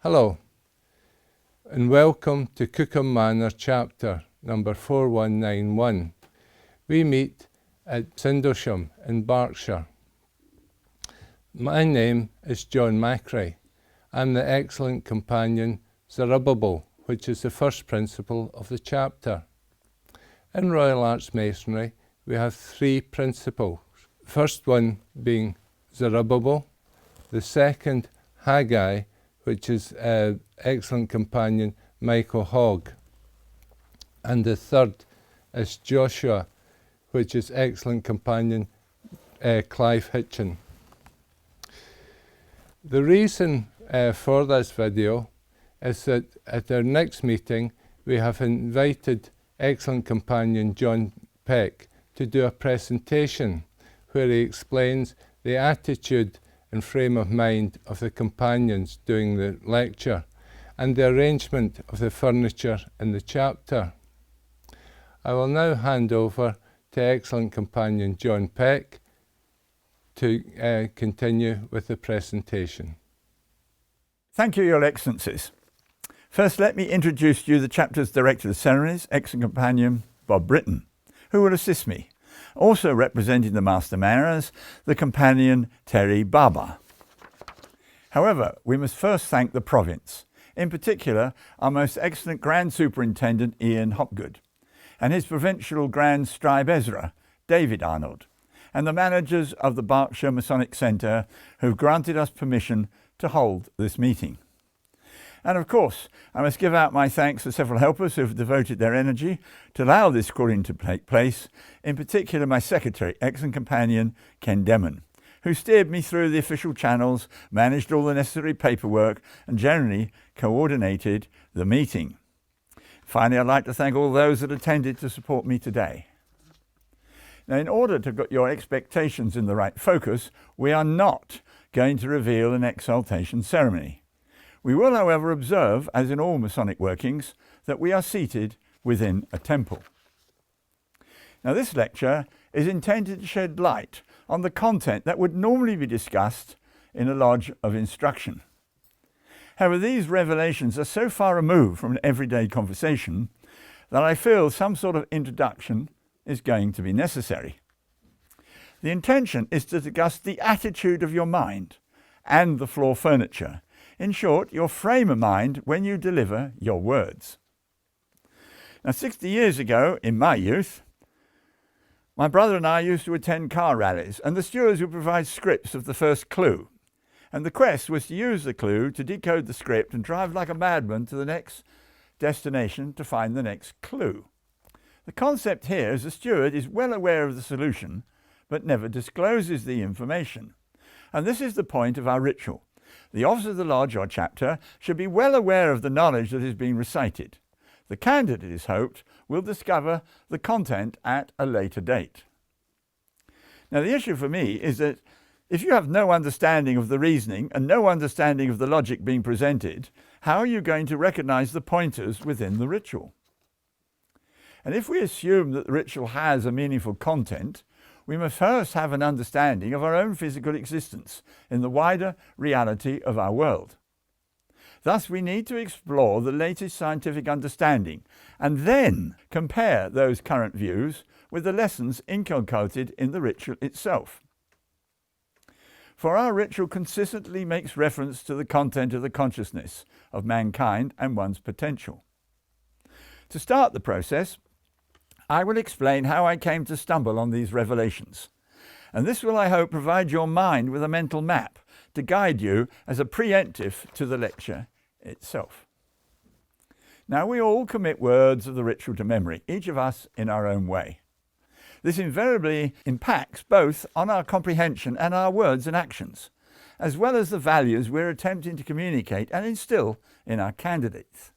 Hello, and welcome to Cookham Manor chapter number 4191. We meet at Sindlesham in Berkshire. My name is John Macrae. I'm the excellent companion Zerubbabel, which is the first principle of the chapter. In Royal Arts Masonry, we have three principles. First one being Zerubbabel, the second Haggai, which is excellent companion Michael Hogg, and the third is Joshua, which is excellent companion Clive Hitchin. The reason for this video is that at our next meeting we have invited excellent companion John Peck to do a presentation where he explains the attitude and frame of mind of the companions during the lecture and the arrangement of the furniture in the chapter. I will now hand over to excellent companion John Peck to continue with the presentation. Thank you, Your Excellencies. First, let me introduce you the chapter's Director of Ceremonies, excellent companion Bob Britton, who will assist me. Also representing the Master Mariners, the companion Terry Barber. However, we must first thank the province, in particular our most excellent Grand Superintendent Ian Hopgood, and his Provincial Grand Scribe Ezra, David Arnold, and the managers of the Berkshire Masonic Centre who've granted us permission to hold this meeting. And of course, I must give out my thanks to several helpers who have devoted their energy to allow this schooling to take place, in particular my secretary, excellent companion Ken Demon, who steered me through the official channels, managed all the necessary paperwork, and generally coordinated the meeting. Finally, I'd like to thank all those that attended to support me today. Now, in order to get your expectations in the right focus, we are not going to reveal an exaltation ceremony. We will, however, observe, as in all Masonic workings, that we are seated within a temple. Now, this lecture is intended to shed light on the content that would normally be discussed in a lodge of instruction. However, these revelations are so far removed from an everyday conversation that I feel some sort of introduction is going to be necessary. The intention is to discuss the attitude of your mind and the floor furniture. In short, your frame of mind when you deliver your words. Now, 60 years ago, in my youth, my brother and I used to attend car rallies, and the stewards would provide scripts of the first clue. And the quest was to use the clue to decode the script and drive like a madman to the next destination to find the next clue. The concept here is the steward is well aware of the solution, but never discloses the information. And this is the point of our ritual. The officer of the lodge or chapter should be well aware of the knowledge that is being recited. The candidate, it is hoped, will discover the content at a later date. Now, the issue for me is that if you have no understanding of the reasoning and no understanding of the logic being presented, how are you going to recognize the pointers within the ritual? And if we assume that the ritual has a meaningful content, we must first have an understanding of our own physical existence in the wider reality of our world. Thus, we need to explore the latest scientific understanding and then compare those current views with the lessons inculcated in the ritual itself. For our ritual consistently makes reference to the content of the consciousness of mankind and one's potential. To start the process, I will explain how I came to stumble on these revelations. And this will, I hope, provide your mind with a mental map to guide you as a preemptive to the lecture itself. Now, we all commit words of the ritual to memory, each of us in our own way. This invariably impacts both on our comprehension and our words and actions, as well as the values we're attempting to communicate and instill in our candidates.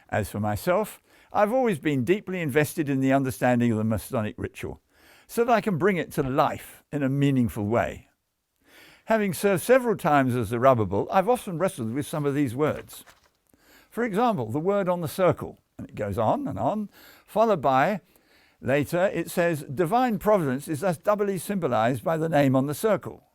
As for myself, I've always been deeply invested in the understanding of the Masonic ritual, so that I can bring it to life in a meaningful way. Having served several times as a Zerubbabel, I've often wrestled with some of these words. For example, the word on the circle, and it goes on and on, followed by, later it says, divine providence is thus doubly symbolized by the name on the circle.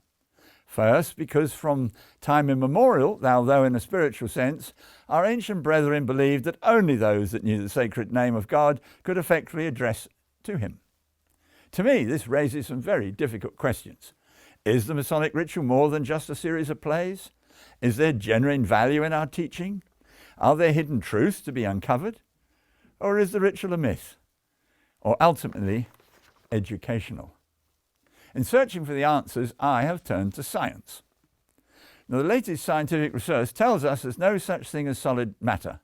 First, because from time immemorial, though in a spiritual sense, our ancient brethren believed that only those that knew the sacred name of God could effectively address to him. To me, this raises some very difficult questions. Is the Masonic ritual more than just a series of plays? Is there genuine value in our teaching? Are there hidden truths to be uncovered? Or is the ritual a myth? Or ultimately, educational? In searching for the answers, I have turned to science. Now, the latest scientific research tells us there's no such thing as solid matter,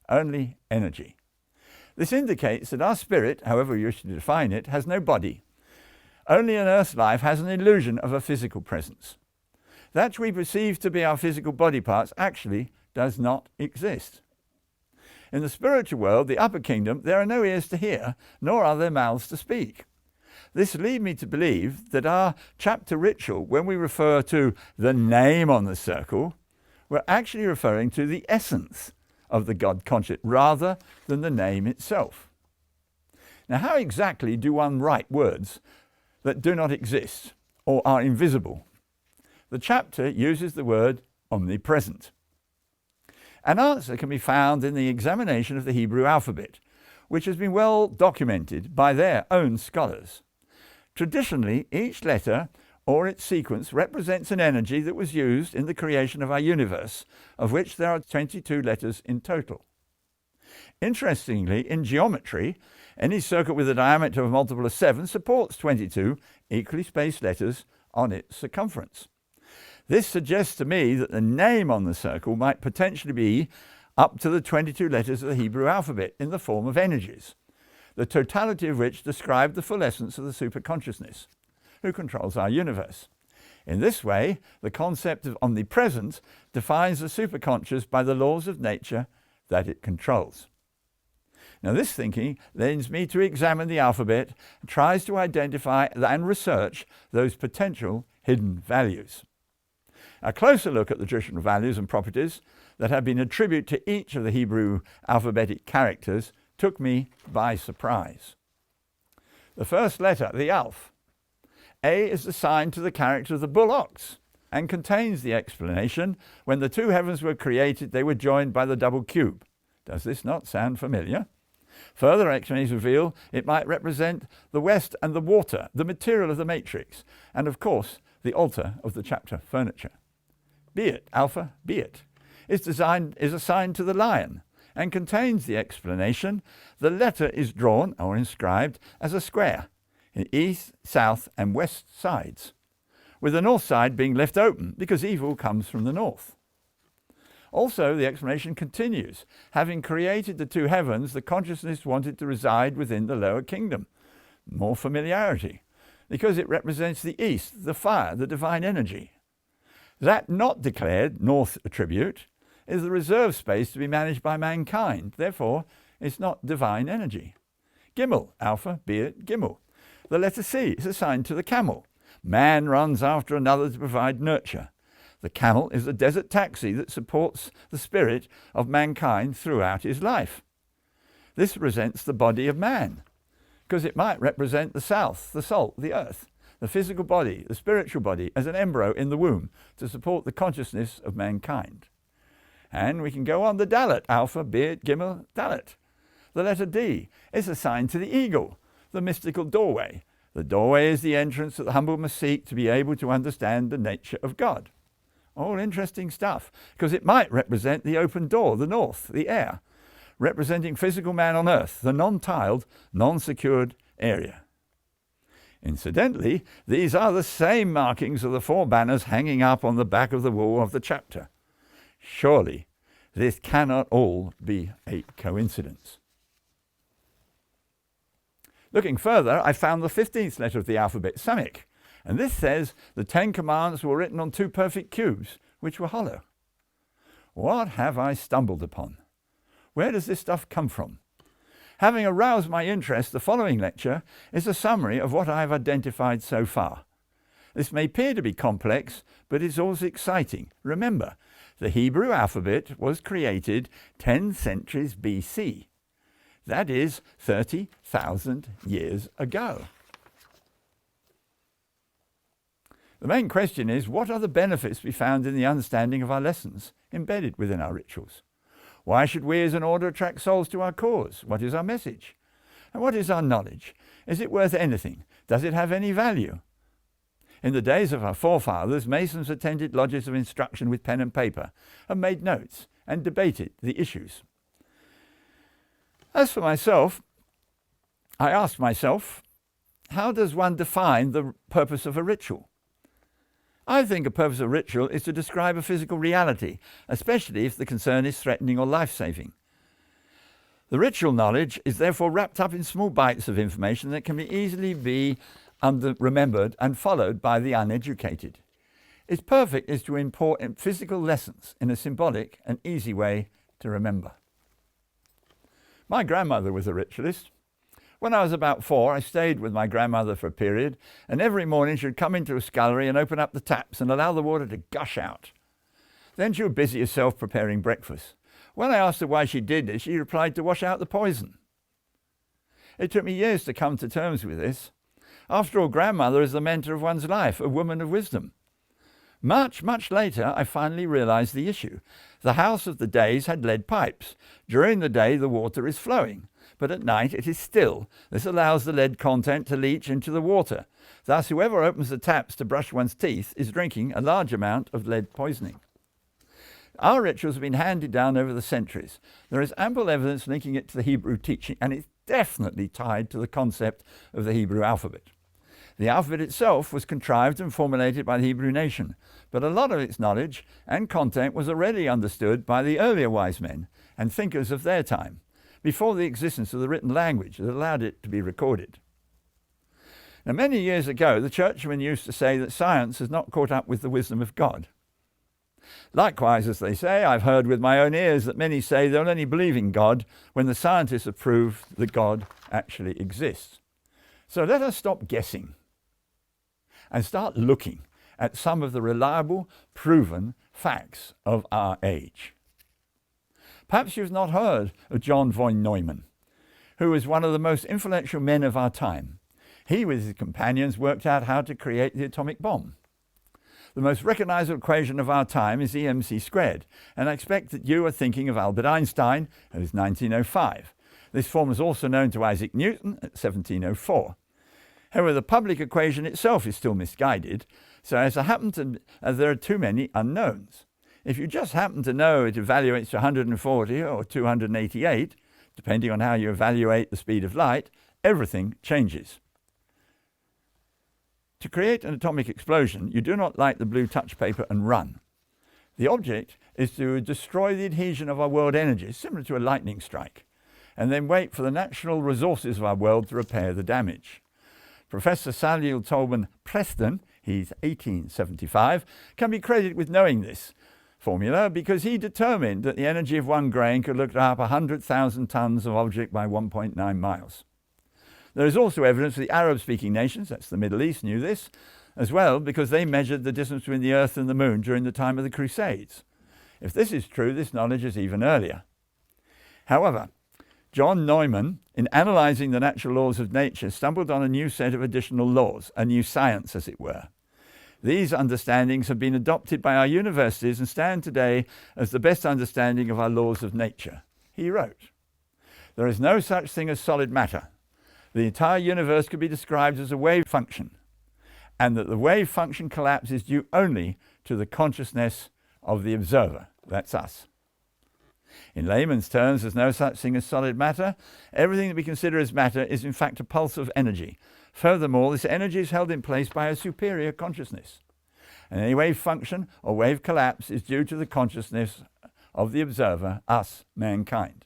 only energy. This indicates that our spirit, however you wish to define it, has no body. Only an earth life has an illusion of a physical presence. That which we perceive to be our physical body parts actually does not exist. In the spiritual world, the upper kingdom, there are no ears to hear, nor are there mouths to speak. This leads me to believe that our chapter ritual, when we refer to the name on the circle, we're actually referring to the essence of the God conscious rather than the name itself. Now, how exactly do one write words that do not exist or are invisible? The chapter uses the word omnipresent. An answer can be found in the examination of the Hebrew alphabet, which has been well documented by their own scholars. Traditionally, each letter or its sequence represents an energy that was used in the creation of our universe, of which there are 22 letters in total. Interestingly, in geometry, any circle with a diameter of a multiple of 7 supports 22 equally spaced letters on its circumference. This suggests to me that the name on the circle might potentially be up to the 22 letters of the Hebrew alphabet in the form of energies, the totality of which describe the full essence of the superconsciousness, who controls our universe. In this way, the concept of omnipresence defines the superconscious by the laws of nature that it controls. Now, this thinking leads me to examine the alphabet and tries to identify and research those potential hidden values. A closer look at the traditional values and properties that have been attributed to each of the Hebrew alphabetic characters took me by surprise. The first letter, the Aleph. A is assigned to the character of the bull ox and contains the explanation, when the two heavens were created, they were joined by the double cube. Does this not sound familiar? Further explanations reveal it might represent the west and the water, the material of the matrix, and of course, the altar of the chapter furniture. Beat, Alpha, Beat, is assigned to the lion and contains the explanation. The letter is drawn or inscribed as a square in east, south, and west sides, with the north side being left open because evil comes from the north. Also, the explanation continues. Having created the two heavens, the consciousness wanted to reside within the lower kingdom. More familiarity, because it represents the east, the fire, the divine energy. That not declared north attribute is the reserve space to be managed by mankind. Therefore, it's not divine energy. Gimel, Alpha, Beat, Gimel. The letter C is assigned to the camel. Man runs after another to provide nurture. The camel is the desert taxi that supports the spirit of mankind throughout his life. This represents the body of man, because it might represent the south, the salt, the earth, the physical body, the spiritual body, as an embryo in the womb to support the consciousness of mankind. And we can go on the Dalet, Alpha, Beat, Gimel, Dalet. The letter D is assigned to the eagle, the mystical doorway. The doorway is the entrance that the humble must seek to be able to understand the nature of God. All interesting stuff, because it might represent the open door, the north, the air, representing physical man on earth, the non-tiled, non-secured area. Incidentally, these are the same markings of the 4 banners hanging up on the back of the wall of the chapter. Surely, this cannot all be a coincidence. Looking further, I found the 15th letter of the alphabet, Samik, and this says the 10 Commandments were written on 2 perfect cubes, which were hollow. What have I stumbled upon? Where does this stuff come from? Having aroused my interest, the following lecture is a summary of what I have identified so far. This may appear to be complex, but it's also exciting. Remember, the Hebrew alphabet was created 10 centuries BC. That is 30,000 years ago. The main question is, what are the benefits to be found in the understanding of our lessons embedded within our rituals? Why should we as an order attract souls to our cause? What is our message? And what is our knowledge? Is it worth anything? Does it have any value? In the days of our forefathers, Masons attended lodges of instruction with pen and paper and made notes and debated the issues. As for myself, I asked myself, how does one define the purpose of a ritual? I think a purpose of a ritual is to describe a physical reality, especially if the concern is threatening or life-saving. The ritual knowledge is therefore wrapped up in small bites of information that can easily be remembered and followed by the uneducated. Its purpose is to import physical lessons in a symbolic and easy way to remember. My grandmother was a ritualist. When I was about 4, I stayed with my grandmother for a period, and every morning she would come into a scullery and open up the taps and allow the water to gush out. Then she would busy herself preparing breakfast. When I asked her why she did this, she replied to wash out the poison. It took me years to come to terms with this. After all, grandmother is the mentor of one's life, a woman of wisdom. Much, much later, I finally realized the issue. The house of the Days had lead pipes. During the day, the water is flowing, but at night it is still. This allows the lead content to leach into the water. Thus, whoever opens the taps to brush one's teeth is drinking a large amount of lead poisoning. Our rituals have been handed down over the centuries. There is ample evidence linking it to the Hebrew teaching, and it's definitely tied to the concept of the Hebrew alphabet. The alphabet itself was contrived and formulated by the Hebrew nation, but a lot of its knowledge and content was already understood by the earlier wise men and thinkers of their time, before the existence of the written language that allowed it to be recorded. Now, many years ago, the churchmen used to say that science has not caught up with the wisdom of God. Likewise, as they say, I've heard with my own ears that many say they'll only believe in God when the scientists have proved that God actually exists. So let us stop guessing and start looking at some of the reliable, proven facts of our age. Perhaps you've not heard of John von Neumann, who was one of the most influential men of our time. He, with his companions, worked out how to create the atomic bomb. The most recognizable equation of our time is EMC², and I expect that you are thinking of Albert Einstein, who was 1905. This form was also known to Isaac Newton at 1704. However, the public equation itself is still misguided, so as there are too many unknowns. If you just happen to know it evaluates to 140 or 288, depending on how you evaluate the speed of light, everything changes. To create an atomic explosion, you do not light the blue touch paper and run. The object is to destroy the adhesion of our world energies, similar to a lightning strike, and then wait for the natural resources of our world to repair the damage. Professor Samuel Tolman Preston, he's 1875, can be credited with knowing this formula because he determined that the energy of one grain could lift up 100,000 tons of object by 1.9 miles. There is also evidence that the Arab-speaking nations, that's the Middle East, knew this as well because they measured the distance between the Earth and the Moon during the time of the Crusades. If this is true, this knowledge is even earlier. However, John Neumann, in analysing the natural laws of nature, stumbled on a new set of additional laws, a new science, as it were. These understandings have been adopted by our universities and stand today as the best understanding of our laws of nature. He wrote, "There is no such thing as solid matter. The entire universe could be described as a wave function, and that the wave function collapse is due only to the consciousness of the observer." That's us. In layman's terms, there's no such thing as solid matter. Everything that we consider as matter is in fact a pulse of energy. Furthermore, this energy is held in place by a superior consciousness. And any wave function or wave collapse is due to the consciousness of the observer, us, mankind.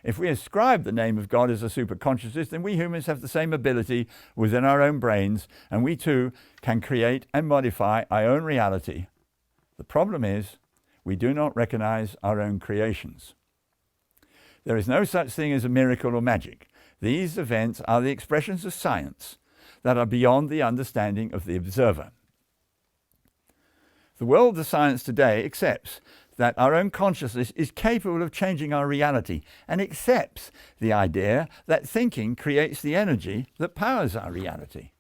If we ascribe the name of God as a superconsciousness, then we humans have the same ability within our own brains, and we too can create and modify our own reality. The problem is, we do not recognize our own creations. There is no such thing as a miracle or magic. These events are the expressions of science that are beyond the understanding of the observer. The world of science today accepts that our own consciousness is capable of changing our reality and accepts the idea that thinking creates the energy that powers our reality.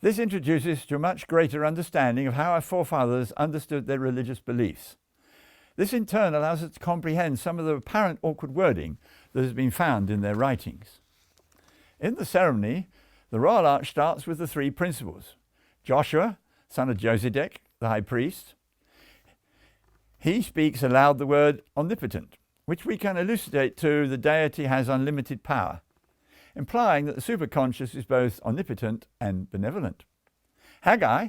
This introduces to a much greater understanding of how our forefathers understood their religious beliefs. This in turn allows us to comprehend some of the apparent awkward wording that has been found in their writings. In the ceremony, the Royal Arch starts with the three principles. Joshua, son of Josedek, the high priest, he speaks aloud the word omnipotent, which we can elucidate to the deity has unlimited power, implying that the superconscious is both omnipotent and benevolent. Haggai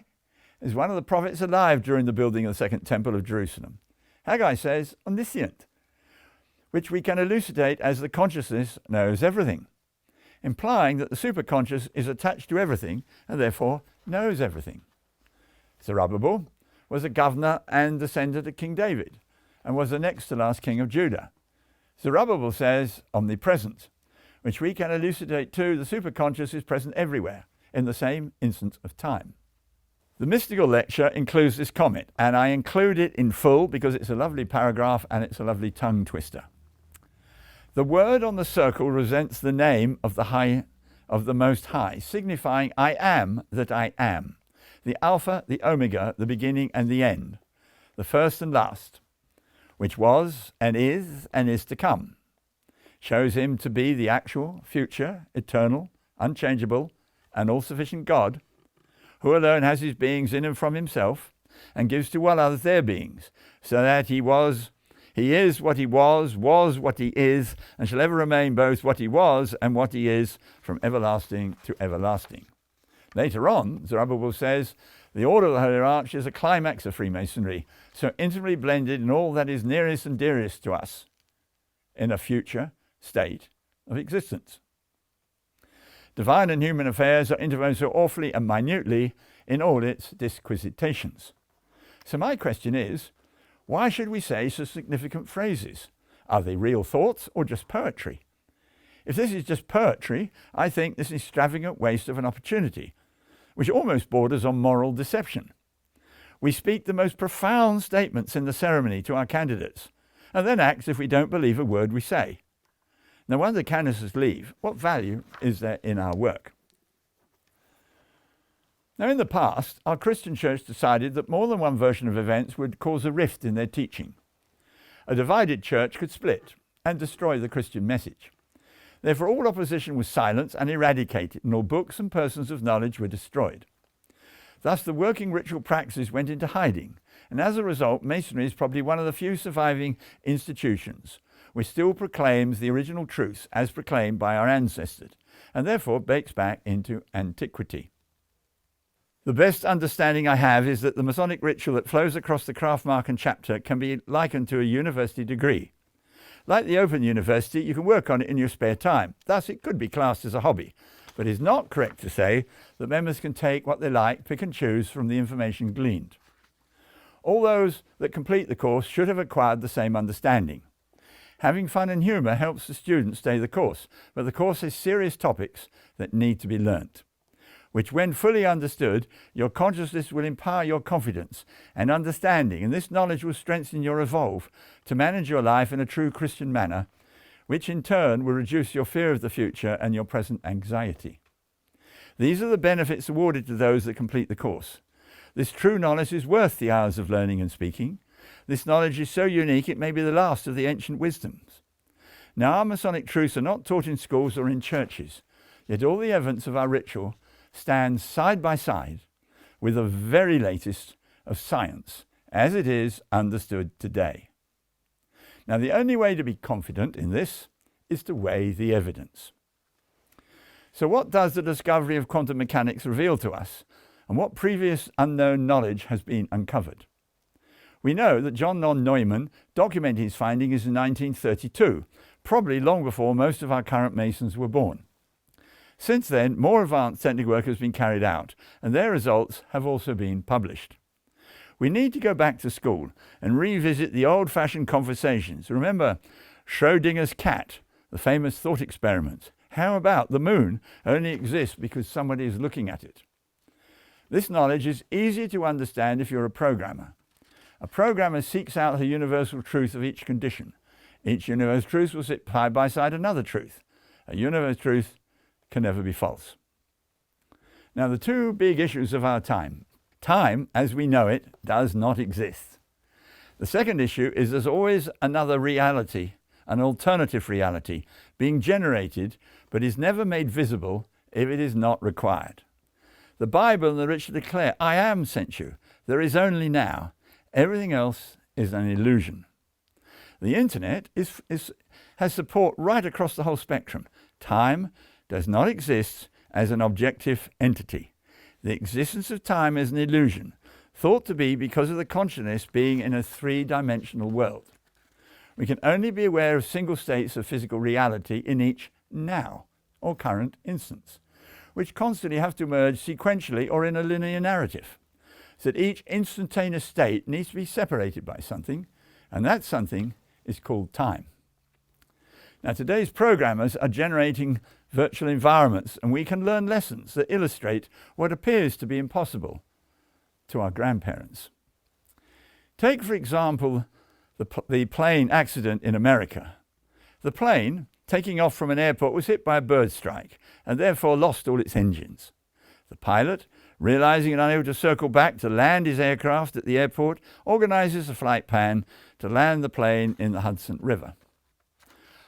is one of the prophets alive during the building of the Second Temple of Jerusalem. Haggai says omniscient, which we can elucidate as the consciousness knows everything, implying that the superconscious is attached to everything and therefore knows everything. Zerubbabel was a governor and descendant of King David and was the next to last king of Judah. Zerubbabel says omnipresent, which we can elucidate too, the superconscious is present everywhere in the same instant of time. The mystical lecture includes this comment, and I include it in full because it's a lovely paragraph and it's a lovely tongue twister. The word on the circle represents the name of the Most High, signifying I am that I am, the Alpha, the Omega, the beginning and the end, the first and last, which was and is to come. Shows him to be the actual, future, eternal, unchangeable, and all-sufficient God, who alone has his beings in and from himself, and gives to all others their beings, so that he is what he was what he is, and shall ever remain both what he was and what he is, from everlasting to everlasting. Later on, Zerubbabel says, the order of the Holy Arch is a climax of Freemasonry, so intimately blended in all that is nearest and dearest to us in a future state of existence. Divine and human affairs are interwoven so awfully and minutely in all its disquisitations. So my question is, why should we say so significant phrases? Are they real thoughts or just poetry? If this is just poetry, I think this is an extravagant waste of an opportunity, which almost borders on moral deception. We speak the most profound statements in the ceremony to our candidates, and then act as if we don't believe a word we say. No wonder the candidates leave. What value is there in our work? Now, in the past, our Christian church decided that more than one version of events would cause a rift in their teaching. A divided church could split and destroy the Christian message. Therefore, all opposition was silenced and eradicated, and all books and persons of knowledge were destroyed. Thus, the working ritual practices went into hiding, and as a result, Masonry is probably one of the few surviving institutions which still proclaims the original truths as proclaimed by our ancestors, and therefore dates back into antiquity. The best understanding I have is that the Masonic ritual that flows across the Kraftmarken chapter can be likened to a university degree. Like the Open University, you can work on it in your spare time. Thus, it could be classed as a hobby. But it is not correct to say that members can take what they like, pick and choose from the information gleaned. All those that complete the course should have acquired the same understanding. Having fun and humour helps the students stay the course, but the course has serious topics that need to be learnt, which when fully understood, your consciousness will empower your confidence and understanding, and this knowledge will strengthen your resolve to manage your life in a true Christian manner, which in turn will reduce your fear of the future and your present anxiety. These are the benefits awarded to those that complete the course. This true knowledge is worth the hours of learning and speaking. This knowledge is so unique it may be the last of the ancient wisdoms. Now, our Masonic truths are not taught in schools or in churches, yet all the evidence of our ritual stands side by side with the very latest of science as it is understood today. Now, the only way to be confident in this is to weigh the evidence. So what does the discovery of quantum mechanics reveal to us, and what previous unknown knowledge has been uncovered? We know that John von Neumann documented his findings in 1932, probably long before most of our current Masons were born. Since then, more advanced technical work has been carried out, and their results have also been published. We need to go back to school and revisit the old-fashioned conversations. Remember Schrödinger's cat, the famous thought experiment. How about the moon only exists because somebody is looking at it? This knowledge is easy to understand if you're a programmer. A programmer seeks out the universal truth of each condition. Each universal truth will sit side by side another truth. A universal truth can never be false. Now, the two big issues of our time. Time, as we know it, does not exist. The second issue is there's always another reality, an alternative reality, being generated, but is never made visible if it is not required. The Bible and the rich declare, I am sent you. There is only now. Everything else is an illusion. The internet has support right across the whole spectrum. Time does not exist as an objective entity. The existence of time is an illusion, thought to be because of the consciousness being in a three-dimensional world. We can only be aware of single states of physical reality in each now, or current instance, which constantly have to merge sequentially or in a linear narrative, so that each instantaneous state needs to be separated by something, and that something is called time. Now, today's programmers are generating virtual environments, and we can learn lessons that illustrate what appears to be impossible to our grandparents. Take, for example, the plane accident in America. The plane, taking off from an airport, was hit by a bird strike and therefore lost all its engines. The pilot, realizing and unable to circle back to land his aircraft at the airport, organizes a flight plan to land the plane in the Hudson River.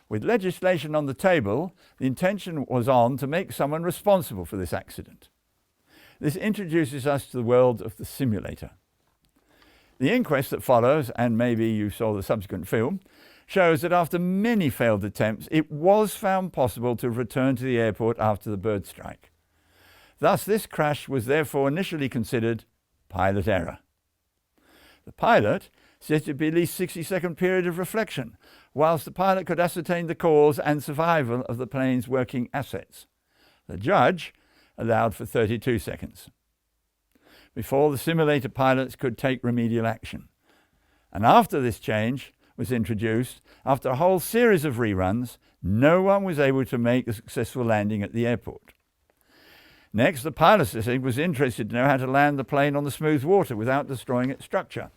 With legislation on the table, the intention was on to make someone responsible for this accident. This introduces us to the world of the simulator. The inquest that follows, and maybe you saw the subsequent film, shows that after many failed attempts, it was found possible to return to the airport after the bird strike. Thus, this crash was therefore initially considered pilot error. The pilot said to be at least 60-second period of reflection, whilst the pilot could ascertain the cause and survival of the plane's working assets. The judge allowed for 32 seconds before the simulator pilots could take remedial action. And after this change was introduced, after a whole series of reruns, no one was able to make a successful landing at the airport. Next, the pilot was interested to know how to land the plane on the smooth water without destroying its structure.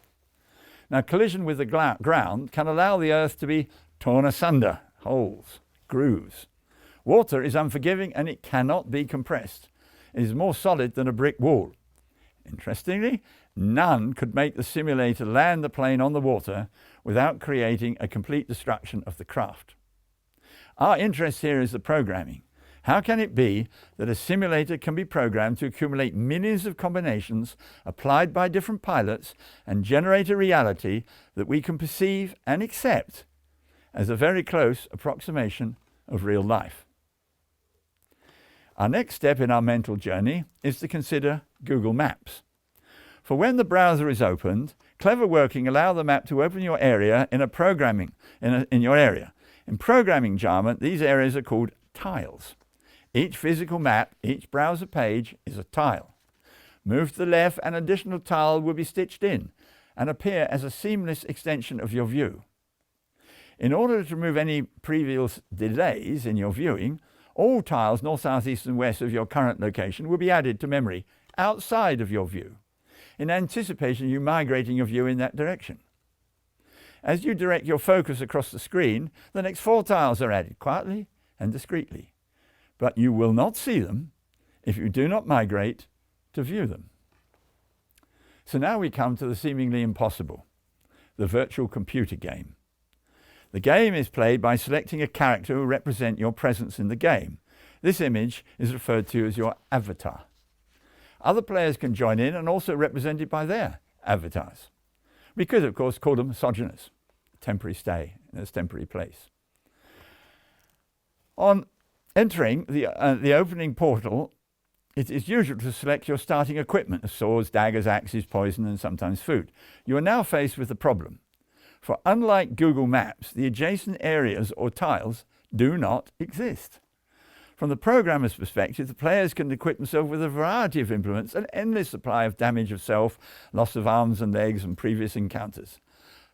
Now, collision with the ground can allow the earth to be torn asunder, holes, grooves. Water is unforgiving and it cannot be compressed. It is more solid than a brick wall. Interestingly, none could make the simulator land the plane on the water without creating a complete destruction of the craft. Our interest here is the programming. How can it be that a simulator can be programmed to accumulate millions of combinations applied by different pilots and generate a reality that we can perceive and accept as a very close approximation of real life? Our next step in our mental journey is to consider Google Maps. For when the browser is opened, clever working allow the map to open your area in your area. In programming jargon, these areas are called tiles. Each physical map, each browser page is a tile. Move to the left, an additional tile will be stitched in and appear as a seamless extension of your view. In order to remove any previous delays in your viewing, all tiles north, south, east and west of your current location will be added to memory outside of your view, in anticipation of you migrating your view in that direction. As you direct your focus across the screen, the next 4 tiles are added quietly and discreetly. But you will not see them if you do not migrate to view them. So now we come to the seemingly impossible, the virtual computer game. The game is played by selecting a character who represents your presence in the game. This image is referred to as your avatar. Other players can join in and also represented by their avatars. We could, of course, call them sojourners, temporary stay in a temporary place. On entering the opening portal, it is usual to select your starting equipment, swords, daggers, axes, poison, and sometimes food. You are now faced with a problem. For unlike Google Maps, the adjacent areas or tiles do not exist. From the programmer's perspective, the players can equip themselves with a variety of implements, an endless supply of damage of self, loss of arms and legs, and previous encounters.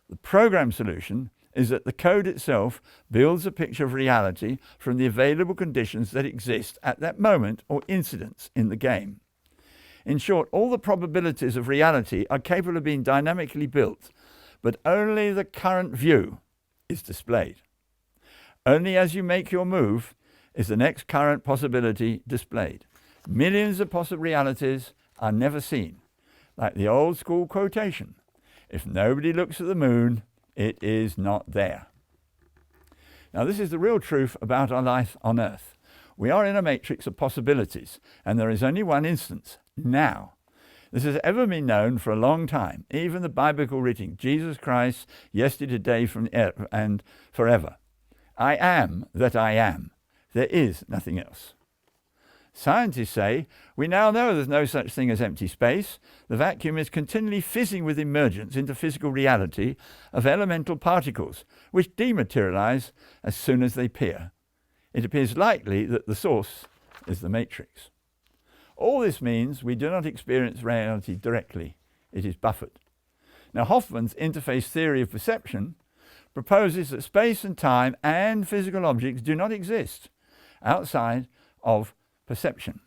The program solution is that the code itself builds a picture of reality from the available conditions that exist at that moment or incidents in the game. In short, all the probabilities of reality are capable of being dynamically built, but only the current view is displayed. Only as you make your move is the next current possibility displayed. Millions of possible realities are never seen. Like the old school quotation, if nobody looks at the moon, it is not there. Now, this is the real truth about our life on earth. We are in a matrix of possibilities, and there is only one instance, now. This has ever been known for a long time, even the biblical writing, Jesus Christ, yesterday, today, and forever. I am that I am. There is nothing else. Scientists say, we now know there's no such thing as empty space. The vacuum is continually fizzing with emergence into physical reality of elemental particles, which dematerialize as soon as they appear. It appears likely that the source is the matrix. All this means we do not experience reality directly. It is buffered. Now, Hoffman's interface theory of perception proposes that space and time and physical objects do not exist outside of perception.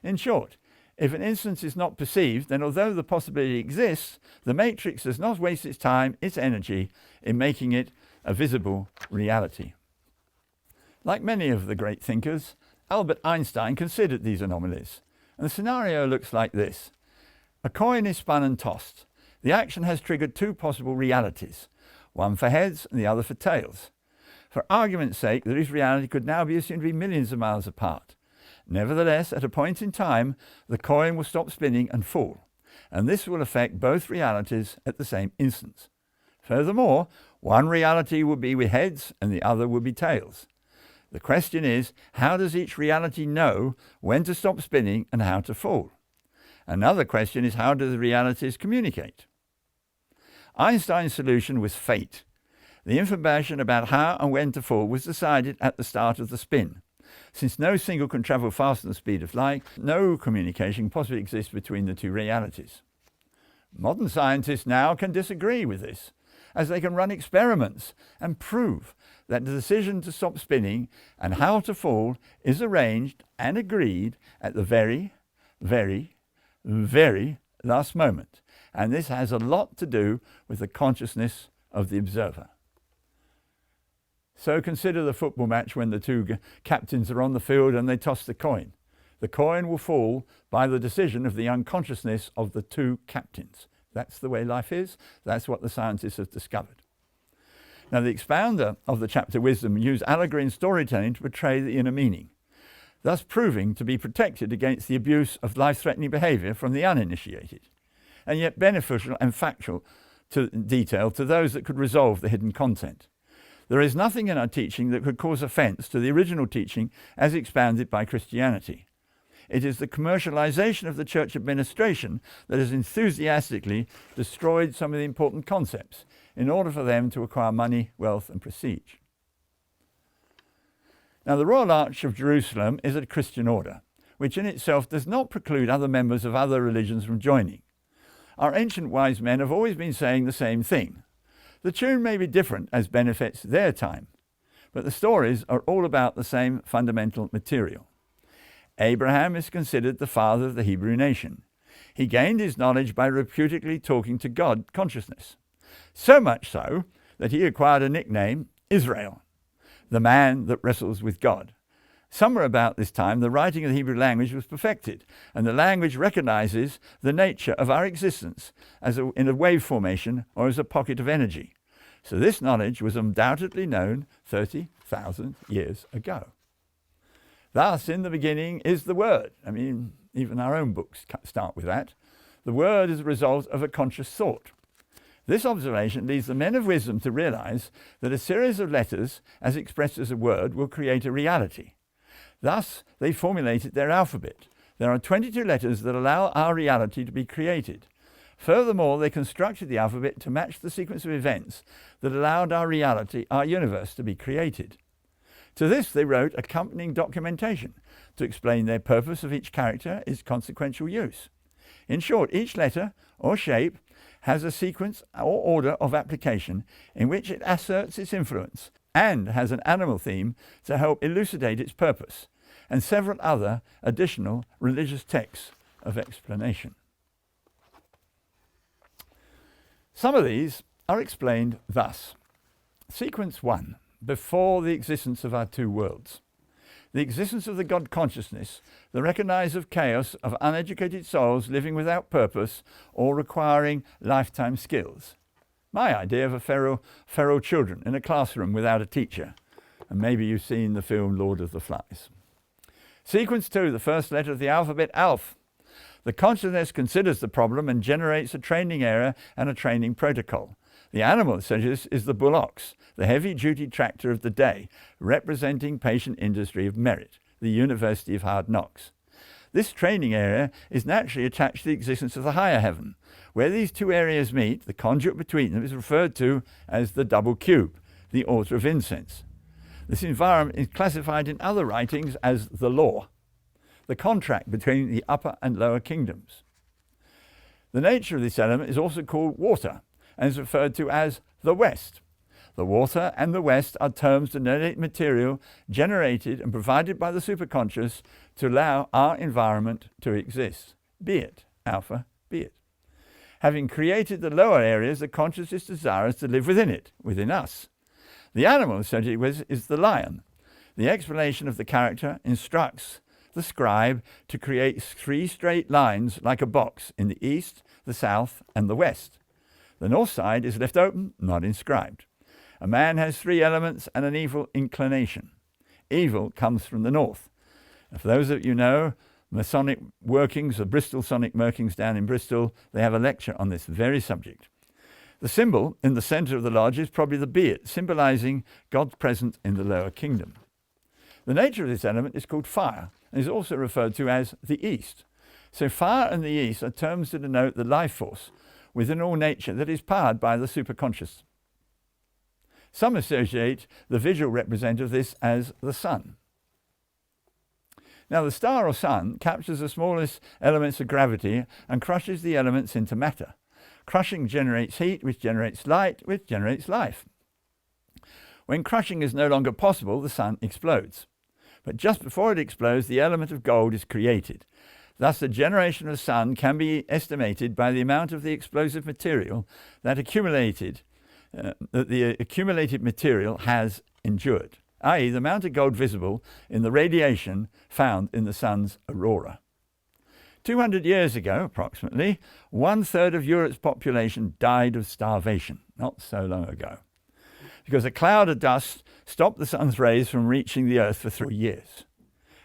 In short, if an instance is not perceived, then although the possibility exists, the matrix does not waste its time, its energy, in making it a visible reality. Like many of the great thinkers, Albert Einstein considered these anomalies, and the scenario looks like this. A coin is spun and tossed. The action has triggered two possible realities, one for heads and the other for tails. For argument's sake, this reality could now be assumed to be millions of miles apart. Nevertheless, at a point in time, the coin will stop spinning and fall, and this will affect both realities at the same instant. Furthermore, one reality will be with heads and the other will be tails. The question is, how does each reality know when to stop spinning and how to fall? Another question is, how do the realities communicate? Einstein's solution was fate. The information about how and when to fall was decided at the start of the spin. Since no single can travel faster than the speed of light, no communication possibly exists between the two realities. Modern scientists now can disagree with this, as they can run experiments and prove that the decision to stop spinning and how to fall is arranged and agreed at the very, very, very last moment. And this has a lot to do with the consciousness of the observer. So consider the football match when the two captains are on the field and they toss the coin. The coin will fall by the decision of the unconsciousness of the two captains. That's the way life is. That's what the scientists have discovered. Now, the expounder of the chapter Wisdom used allegory and storytelling to portray the inner meaning, thus proving to be protected against the abuse of life-threatening behavior from the uninitiated, and yet beneficial and factual detail to those that could resolve the hidden content. There is nothing in our teaching that could cause offense to the original teaching as expounded by Christianity. It is the commercialization of the church administration that has enthusiastically destroyed some of the important concepts in order for them to acquire money, wealth, and prestige. Now, the Royal Arch of Jerusalem is a Christian order, which in itself does not preclude other members of other religions from joining. Our ancient wise men have always been saying the same thing. The tune may be different as benefits their time, but the stories are all about the same fundamental material. Abraham is considered the father of the Hebrew nation. He gained his knowledge by reputedly talking to God consciousness, so much so that he acquired a nickname, Israel, the man that wrestles with God. Somewhere about this time, the writing of the Hebrew language was perfected, and the language recognizes the nature of our existence as in a wave formation or as a pocket of energy. So this knowledge was undoubtedly known 30,000 years ago. Thus, in the beginning is the Word. I mean, even our own books start with that. The Word is a result of a conscious thought. This observation leads the men of wisdom to realize that a series of letters, as expressed as a word, will create a reality. Thus, they formulated their alphabet. There are 22 letters that allow our reality to be created. Furthermore, they constructed the alphabet to match the sequence of events that allowed our reality, our universe, to be created. To this, they wrote accompanying documentation to explain their purpose of each character, its consequential use. In short, each letter or shape has a sequence or order of application in which it asserts its influence and has an animal theme to help elucidate its purpose, and several other additional religious texts of explanation. Some of these are explained thus. Sequence 1, before the existence of our two worlds. The existence of the God consciousness, the recognize of chaos of uneducated souls living without purpose or requiring lifetime skills. My idea of a feral children in a classroom without a teacher. And maybe you've seen the film Lord of the Flies. Sequence 2, the first letter of the alphabet, Alph. The consciousness considers the problem and generates a training area and a training protocol. The animal it suggests is the bull ox, the heavy-duty tractor of the day, representing patient industry of merit, the University of Hard Knocks. This training area is naturally attached to the existence of the higher heaven. Where these two areas meet, the conduit between them is referred to as the double cube, the altar of incense. This environment is classified in other writings as the law, the contract between the upper and lower kingdoms. The nature of this element is also called water, and is referred to as the West. The water and the West are terms to denote material generated and provided by the superconscious to allow our environment to exist. Be it, Alpha, be it. Having created the lower areas, the consciousness desires to live within it, within us. The animal associated with is the lion. The explanation of the character instructs the scribe to create 3 straight lines like a box in the east, the south, and the west. The north side is left open, not inscribed. A man has 3 elements and an evil inclination. Evil comes from the north. And for those of you know Masonic workings, the Bristol Sonic workings down in Bristol, they have a lecture on this very subject. The symbol in the center of the lodge is probably the beard, symbolizing God's presence in the lower kingdom. The nature of this element is called fire, and is also referred to as the east. So fire and the east are terms to denote the life force within all nature that is powered by the superconscious. Some associate the visual representative of this as the sun. Now the star or sun captures the smallest elements of gravity and crushes the elements into matter. Crushing generates heat, which generates light, which generates life. When crushing is no longer possible, the sun explodes. But just before it explodes, the element of gold is created. Thus, the generation of the sun can be estimated by the amount of the explosive material that the accumulated material has endured, i.e. the amount of gold visible in the radiation found in the sun's aurora. 200 years ago, approximately, 1/3 of Europe's population died of starvation, not so long ago, because a cloud of dust stopped the sun's rays from reaching the earth for 3 years.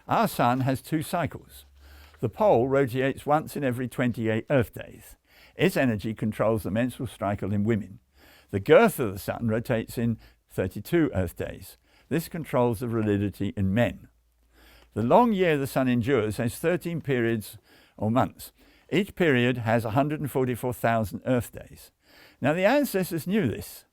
Our sun has 2 cycles. The pole rotates once in every 28 Earth days. Its energy controls the menstrual cycle in women. The girth of the sun rotates in 32 Earth days. This controls the validity in men. The long year the sun endures has 13 periods or months. Each period has 144,000 Earth days. Now the ancestors knew this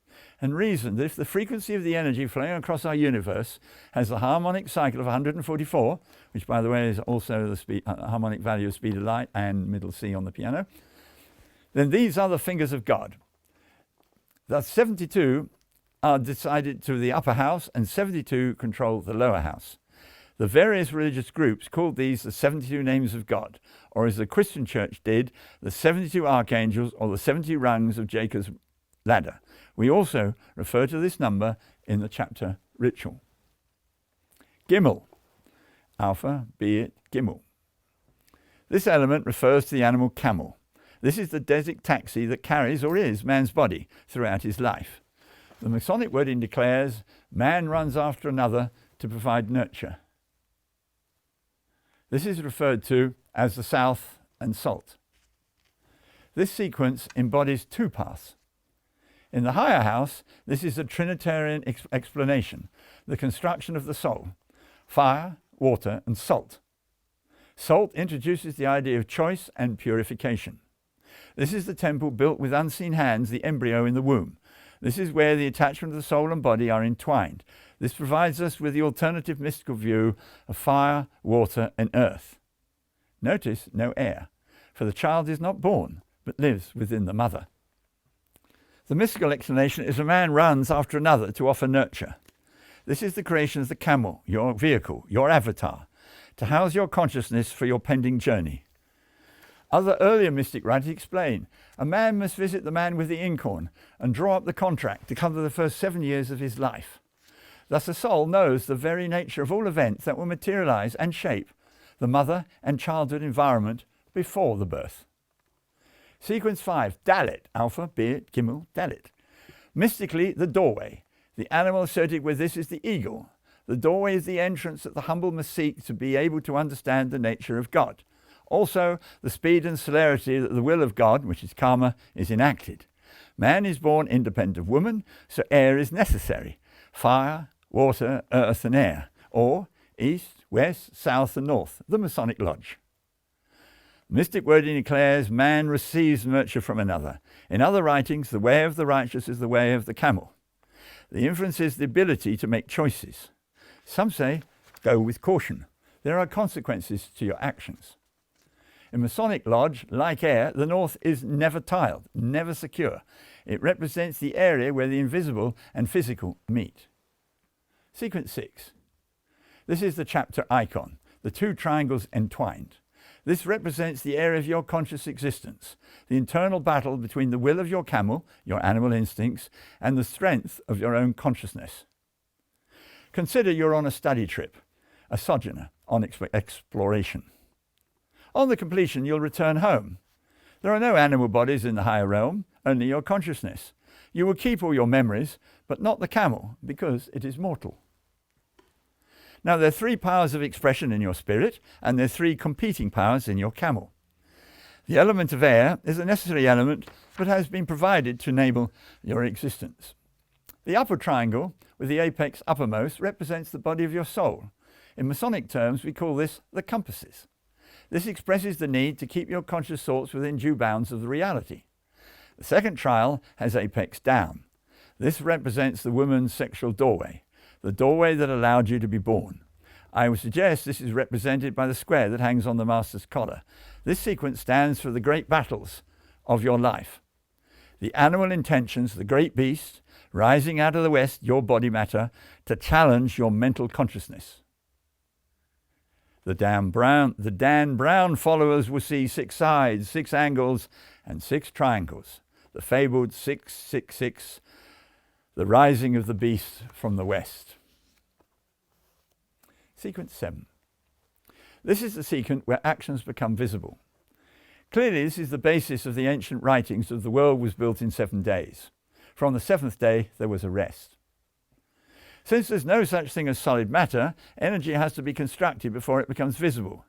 and reasoned that if the frequency of the energy flowing across our universe has the harmonic cycle of 144, which by the way is also the harmonic value of speed of light and middle C on the piano, then these are the fingers of God. Thus 72 are decided to the upper house and 72 control the lower house. The various religious groups called these the 72 names of God, or as the Christian church did, the 72 archangels or the 70 rungs of Jacob's ladder. We also refer to this number in the chapter Ritual. Gimel, Alpha, be it, Gimel. This element refers to the animal camel. This is the desert taxi that carries or is man's body throughout his life. The Masonic wording declares, man runs after another to provide nurture. This is referred to as the south and salt. This sequence embodies 2 paths. In the higher house, this is a Trinitarian explanation, the construction of the soul, fire, water, and salt. Salt introduces the idea of choice and purification. This is the temple built with unseen hands, the embryo in the womb. This is where the attachment of the soul and body are entwined. This provides us with the alternative mystical view of fire, water, and earth. Notice no air, for the child is not born, but lives within the mother. The mystical explanation is a man runs after another to offer nurture. This is the creation of the camel, your vehicle, your avatar, to house your consciousness for your pending journey. Other earlier mystic writers explain, a man must visit the man with the inkhorn and draw up the contract to cover the first 7 years of his life. Thus the soul knows the very nature of all events that will materialize and shape the mother and childhood environment before the birth. Sequence 5, Dalet, Alpha, Beat, Gimel, Dalet. Mystically, the doorway. The animal associated with this is the eagle. The doorway is the entrance that the humble must seek to be able to understand the nature of God. Also, the speed and celerity that the will of God, which is karma, is enacted. Man is born independent of woman, so air is necessary. Fire, water, earth and air. Or east, west, south and north, the Masonic Lodge. Mystic wording declares man receives nurture from another. In other writings, the way of the righteous is the way of the camel. The inference is the ability to make choices. Some say, go with caution. There are consequences to your actions. In Masonic Lodge, like air, the north is never tiled, never secure. It represents the area where the invisible and physical meet. Sequence 6. This is the chapter icon, the two triangles entwined. This represents the area of your conscious existence, the internal battle between the will of your camel, your animal instincts, and the strength of your own consciousness. Consider you're on a study trip, a sojourner on exploration. On the completion, you'll return home. There are no animal bodies in the higher realm, only your consciousness. You will keep all your memories, but not the camel, because it is mortal. Now, there are three powers of expression in your spirit, and there are three competing powers in your camel. The element of air is a necessary element, but has been provided to enable your existence. The upper triangle, with the apex uppermost, represents the body of your soul. In Masonic terms, we call this the compasses. This expresses the need to keep your conscious thoughts within due bounds of the reality. The second trial has apex down. This represents the woman's sexual doorway, the doorway that allowed you to be born. I would suggest this is represented by the square that hangs on the master's collar. This sequence stands for the great battles of your life. The animal intentions, the great beast, rising out of the west, your body matter, to challenge your mental consciousness. The Dan Brown followers will see 6 sides, 6 angles, and 6 triangles. The fabled 666, the rising of the beast from the west. Sequence 7. This is the sequence where actions become visible. Clearly, this is the basis of the ancient writings of the world was built in 7 days. From the 7th day, there was a rest. Since there's no such thing as solid matter, energy has to be constructed before it becomes visible.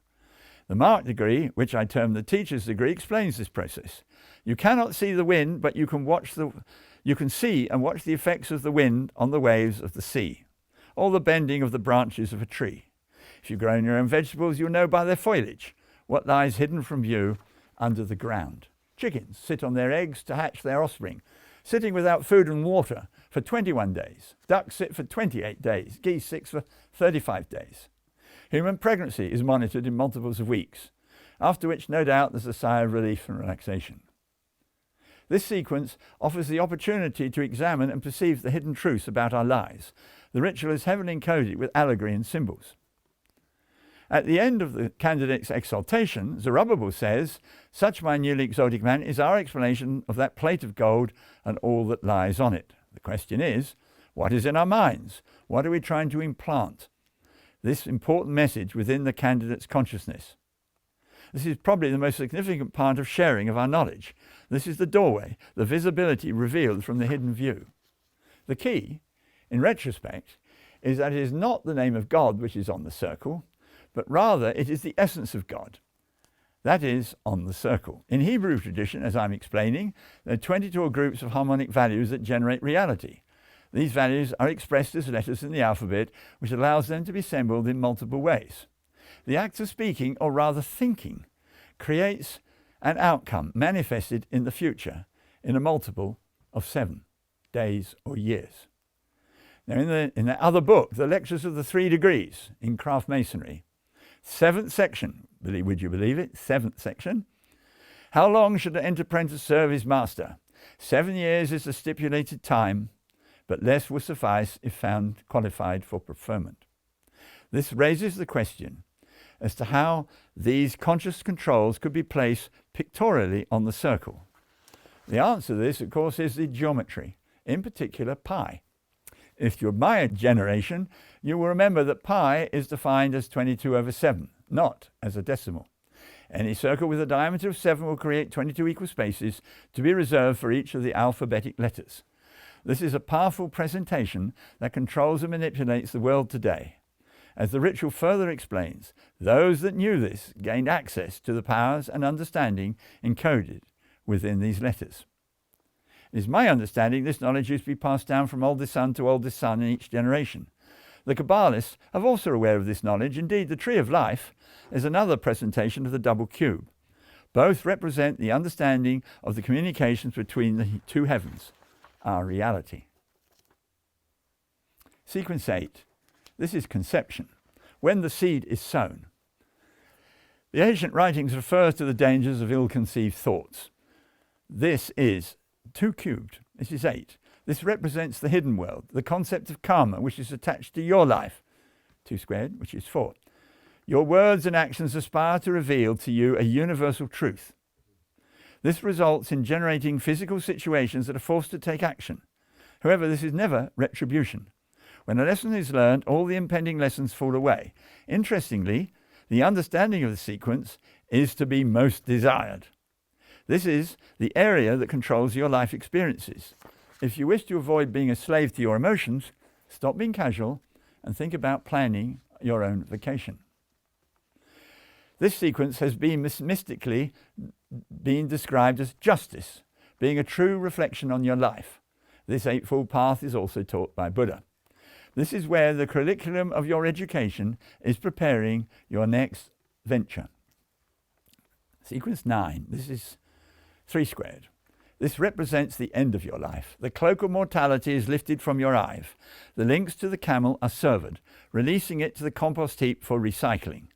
The Mark degree, which I term the teacher's degree, explains this process. You cannot see the wind, but you can see and watch the effects of the wind on the waves of the sea, or the bending of the branches of a tree. If you've grown your own vegetables, you'll know by their foliage what lies hidden from view under the ground. Chickens sit on their eggs to hatch their offspring, sitting without food and water for 21 days. Ducks sit for 28 days. Geese sit for 35 days. Human pregnancy is monitored in multiples of weeks, after which no doubt there's a sigh of relief and relaxation. This sequence offers the opportunity to examine and perceive the hidden truths about our lives. The ritual is heavily encoded with allegory and symbols. At the end of the candidate's exaltation, Zerubbabel says, "Such, my newly exotic man, is our explanation of that plate of gold and all that lies on it." The question is, what is in our minds? What are we trying to implant? This important message within the candidate's consciousness. This is probably the most significant part of sharing of our knowledge. This is the doorway, the visibility revealed from the hidden view. The key, in retrospect, is that it is not the name of God which is on the circle, but rather it is the essence of God. That is on the circle. In Hebrew tradition, as I'm explaining, there are 22 groups of harmonic values that generate reality. These values are expressed as letters in the alphabet, which allows them to be assembled in multiple ways. The act of speaking, or rather thinking, creates an outcome manifested in the future in a multiple of 7 days or years. Now, in the other book, The Lectures of the 3 Degrees in Craft Masonry, 7th section, would you believe it? 7th section. How long should an apprentice serve his master? 7 years is the stipulated time, but less will suffice if found qualified for preferment. This raises the question as to how these conscious controls could be placed pictorially on the circle. The answer to this, of course, is the geometry, in particular pi. If you're my generation, you will remember that pi is defined as 22/7, not as a decimal. Any circle with a diameter of 7 will create 22 equal spaces to be reserved for each of the alphabetic letters. This is a powerful presentation that controls and manipulates the world today. As the ritual further explains, those that knew this gained access to the powers and understanding encoded within these letters. It is my understanding this knowledge used to be passed down from oldest son to oldest son in each generation. The Kabbalists are also aware of this knowledge. Indeed, the Tree of Life is another presentation of the double cube. Both represent the understanding of the communications between the two heavens, our reality. Sequence 8. This is conception, when the seed is sown. The ancient writings refer to the dangers of ill-conceived thoughts. This is 2 cubed. This is 8. This represents the hidden world, the concept of karma, which is attached to your life. 2 squared, which is 4. Your words and actions aspire to reveal to you a universal truth. This results in generating physical situations that are forced to take action. However, this is never retribution. When a lesson is learned, all the impending lessons fall away. Interestingly, the understanding of the sequence is to be most desired. This is the area that controls your life experiences. If you wish to avoid being a slave to your emotions, stop being casual and think about planning your own vacation. This sequence has been mystically described as justice, being a true reflection on your life. This eightfold path is also taught by Buddha. This is where the curriculum of your education is preparing your next venture. Sequence 9. This is 3 squared. This represents the end of your life. The cloak of mortality is lifted from your eye. The links to the camel are severed, releasing it to the compost heap for recycling.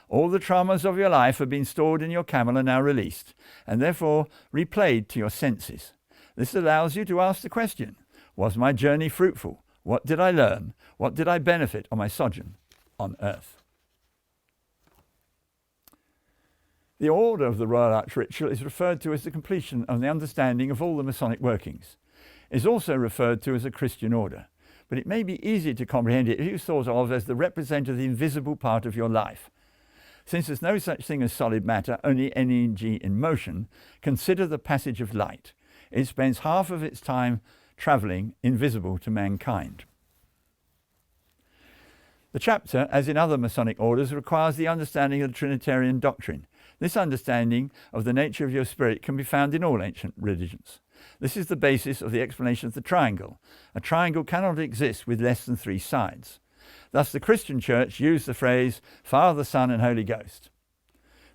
All the traumas of your life have been stored in your camel are now released, and therefore replayed to your senses. This allows you to ask the question, was my journey fruitful? What did I learn? What did I benefit on my sojourn on earth? The order of the Royal Arch ritual is referred to as the completion of the understanding of all the Masonic workings. It is also referred to as a Christian order, but it may be easier to comprehend it if it is thought of as the representative of the invisible part of your life. Since there's no such thing as solid matter, only energy in motion, consider the passage of light. It spends half of its time travelling invisible to mankind. The chapter, as in other Masonic orders, requires the understanding of the Trinitarian doctrine. This understanding of the nature of your spirit can be found in all ancient religions. This is the basis of the explanation of the triangle. A triangle cannot exist with less than 3 sides. Thus the Christian Church used the phrase Father, Son and Holy Ghost.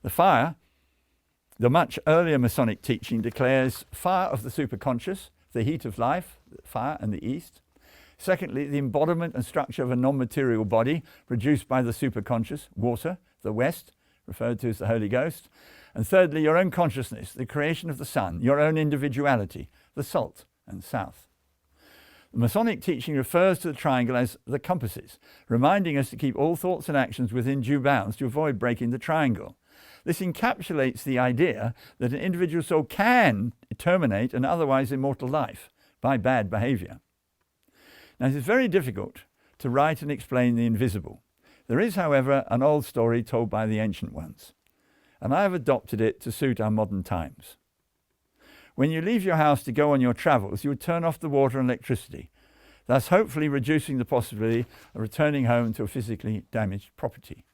The fire, the much earlier Masonic teaching declares fire of the superconscious, the heat of life, fire and the East. Secondly, the embodiment and structure of a non-material body produced by the superconscious, water, the West, referred to as the Holy Ghost. And thirdly, your own consciousness, the creation of the sun, your own individuality, the salt and south. The Masonic teaching refers to the triangle as the compasses, reminding us to keep all thoughts and actions within due bounds to avoid breaking the triangle. This encapsulates the idea that an individual soul can terminate an otherwise immortal life by bad behavior. Now, it is very difficult to write and explain the invisible. There is, however, an old story told by the ancient ones, and I have adopted it to suit our modern times. When you leave your house to go on your travels, you would turn off the water and electricity, thus hopefully reducing the possibility of returning home to a physically damaged property.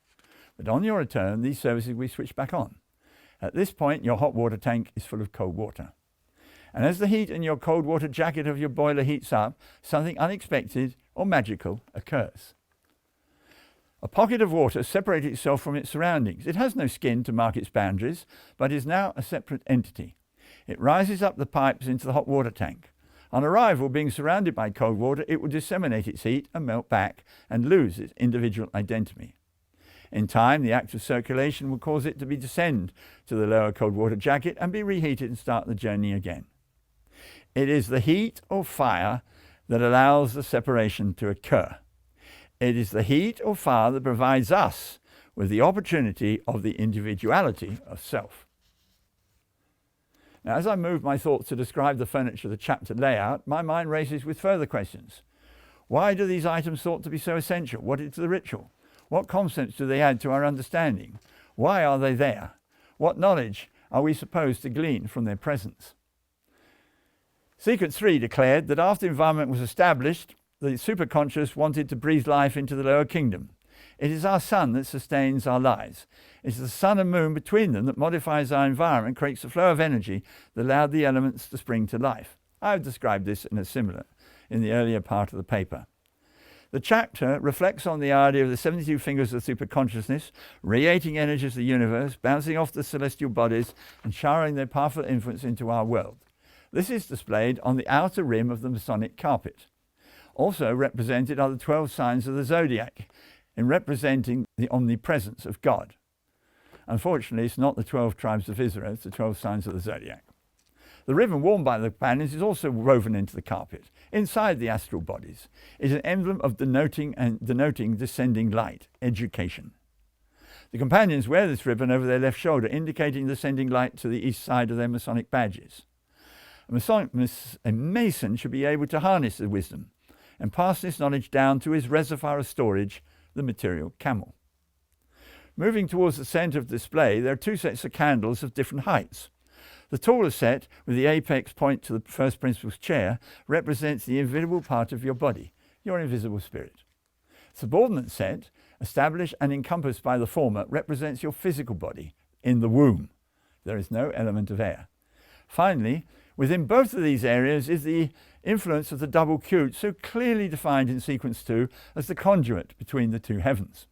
But on your return, these services will be switched back on. At this point, your hot water tank is full of cold water. And as the heat in your cold water jacket of your boiler heats up, something unexpected or magical occurs. A pocket of water separates itself from its surroundings. It has no skin to mark its boundaries, but is now a separate entity. It rises up the pipes into the hot water tank. On arrival, being surrounded by cold water, it will disseminate its heat and melt back and lose its individual identity. In time, the act of circulation will cause it to descend to the lower cold water jacket and be reheated and start the journey again. It is the heat or fire that allows the separation to occur. It is the heat or fire that provides us with the opportunity of the individuality of self. Now, as I move my thoughts to describe the furniture of the chapter layout, my mind races with further questions. Why do these items thought to be so essential? What is the ritual? What concepts do they add to our understanding? Why are they there? What knowledge are we supposed to glean from their presence? Sequence 3 declared that after the environment was established, the superconscious wanted to breathe life into the lower kingdom. It is our sun that sustains our lives. It is the sun and moon between them that modifies our environment, creates a flow of energy that allowed the elements to spring to life. I have described this in the earlier part of the paper. The chapter reflects on the idea of the 72 fingers of superconsciousness, radiating energies of the universe, bouncing off the celestial bodies and showering their powerful influence into our world. This is displayed on the outer rim of the Masonic carpet. Also represented are the 12 signs of the zodiac, in representing the omnipresence of God. Unfortunately, it's not the 12 tribes of Israel, it's the 12 signs of the zodiac. The ribbon worn by the companions is also woven into the carpet, inside the astral bodies. It is an emblem of denoting descending light, education. The companions wear this ribbon over their left shoulder, indicating descending light to the east side of their Masonic badges. A Mason should be able to harness the wisdom and pass this knowledge down to his reservoir of storage, the material camel. Moving towards the center of the display, there are two sets of candles of different heights. The taller set, with the apex point to the first principle's chair, represents the invisible part of your body, your invisible spirit. Subordinate set, established and encompassed by the former, represents your physical body, in the womb. There is no element of air. Finally, within both of these areas is the influence of the double cube, so clearly defined in sequence 2 as the conduit between the two heavens.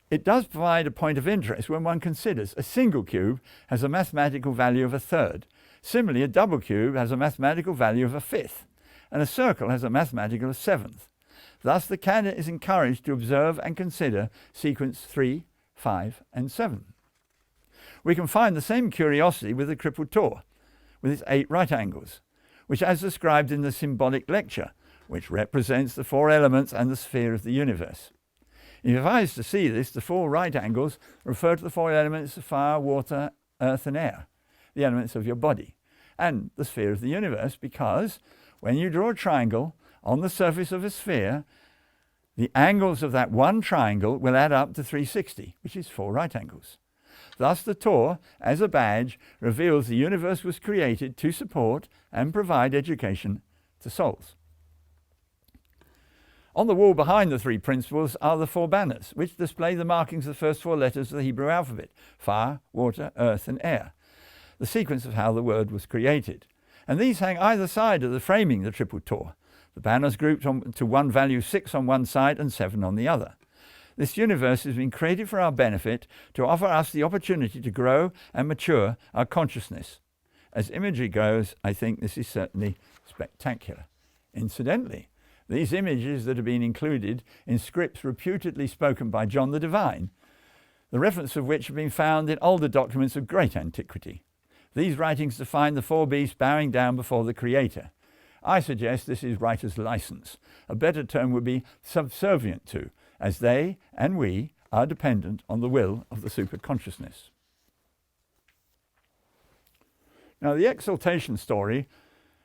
It does provide a point of interest when one considers a single cube has a mathematical value of a third. Similarly, a double cube has a mathematical value of a fifth, and a circle has a mathematical seventh. Thus, the candidate is encouraged to observe and consider sequence 3, 5, and 7. We can find the same curiosity with the crippled Tor, with its 8 right angles, which as described in the symbolic lecture, which represents the 4 elements and the sphere of the universe. If I was to see this, the 4 right angles refer to the 4 elements of fire, water, earth, and air, the elements of your body, and the sphere of the universe, because when you draw a triangle on the surface of a sphere, the angles of that one triangle will add up to 360, which is 4 right angles. Thus, the Tor, as a badge, reveals the universe was created to support and provide education to souls. On the wall behind the 3 principles are the 4 banners, which display the markings of the first 4 letters of the Hebrew alphabet: fire, water, earth, and air, the sequence of how the word was created. And these hang either side of the framing the triple Tor. The banners grouped to one value 6 on one side and 7 on the other. This universe has been created for our benefit, to offer us the opportunity to grow and mature our consciousness. As imagery goes, I think this is certainly spectacular. Incidentally, these images that have been included in scripts reputedly spoken by John the Divine, the reference of which have been found in older documents of great antiquity. These writings define the 4 beasts bowing down before the Creator. I suggest this is writer's license. A better term would be subservient to, as they and we are dependent on the will of the superconsciousness. Now, the exaltation story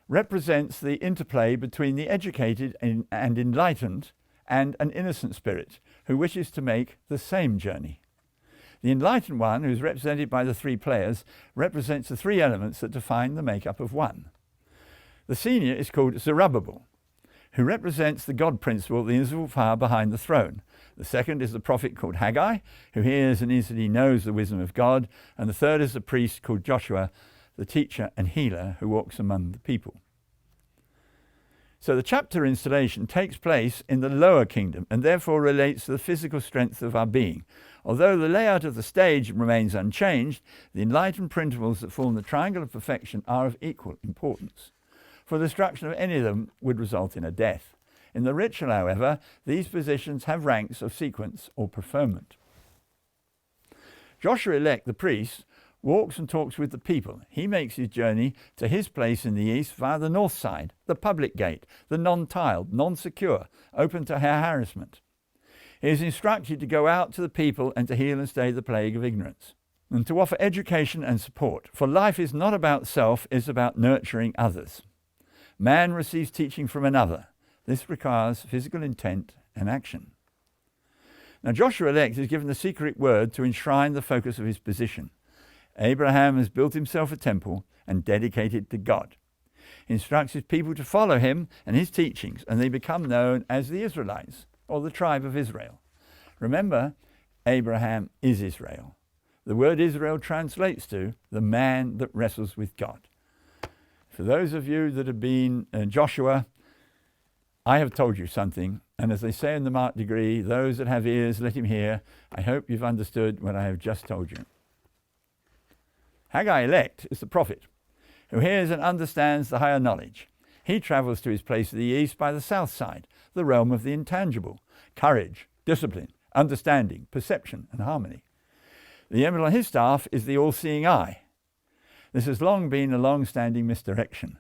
represents the interplay between the educated and enlightened and an innocent spirit who wishes to make the same journey. The enlightened one, who is represented by the 3 players, represents the 3 elements that define the makeup of one. The senior is called Zerubbabel, who represents the God principle, the invisible power behind the throne. The second is the prophet called Haggai, who hears and instantly knows the wisdom of God. And the third is the priest called Joshua, the teacher and healer who walks among the people. So the chapter installation takes place in the lower kingdom and therefore relates to the physical strength of our being. Although the layout of the stage remains unchanged, the enlightened principles that form the triangle of perfection are of equal importance. For the destruction of any of them would result in a death. In the ritual, however, these positions have ranks of sequence or preferment. Joshua elect, the priest, walks and talks with the people. He makes his journey to his place in the east via the north side, the public gate, the non-tiled, non-secure, open to harassment. He is instructed to go out to the people and to heal and stay the plague of ignorance, and to offer education and support. For life is not about self, it's about nurturing others. Man receives teaching from another. This requires physical intent and action. Now Joshua elect is given the secret word to enshrine the focus of his position. Abraham has built himself a temple and dedicated to God. He instructs his people to follow him and his teachings, and they become known as the Israelites, or the tribe of Israel. Remember, Abraham is Israel. The word Israel translates to the man that wrestles with God. For those of you that have been Joshua, I have told you something, and as they say in the Mark degree, those that have ears, let him hear. I hope you've understood what I have just told you. Haggai elect is the prophet, who hears and understands the higher knowledge. He travels to his place of the east by the south side, the realm of the intangible, courage, discipline, understanding, perception, and harmony. The emerald on his staff is the all-seeing eye. This has long been a long-standing misdirection.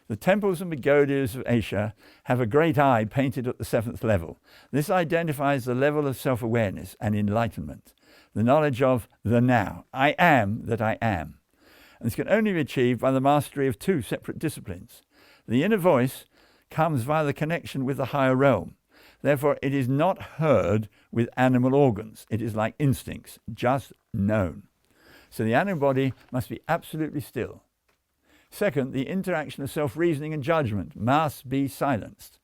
The temples and pagodas of Asia have a great eye painted at the 7th level. This identifies the level of self-awareness and enlightenment, the knowledge of the now. I am that I am. And this can only be achieved by the mastery of two separate disciplines. The inner voice comes via the connection with the higher realm. Therefore, it is not heard with animal organs. It is like instincts, just known. So the animal body must be absolutely still. Second, the interaction of self-reasoning and judgment must be silenced.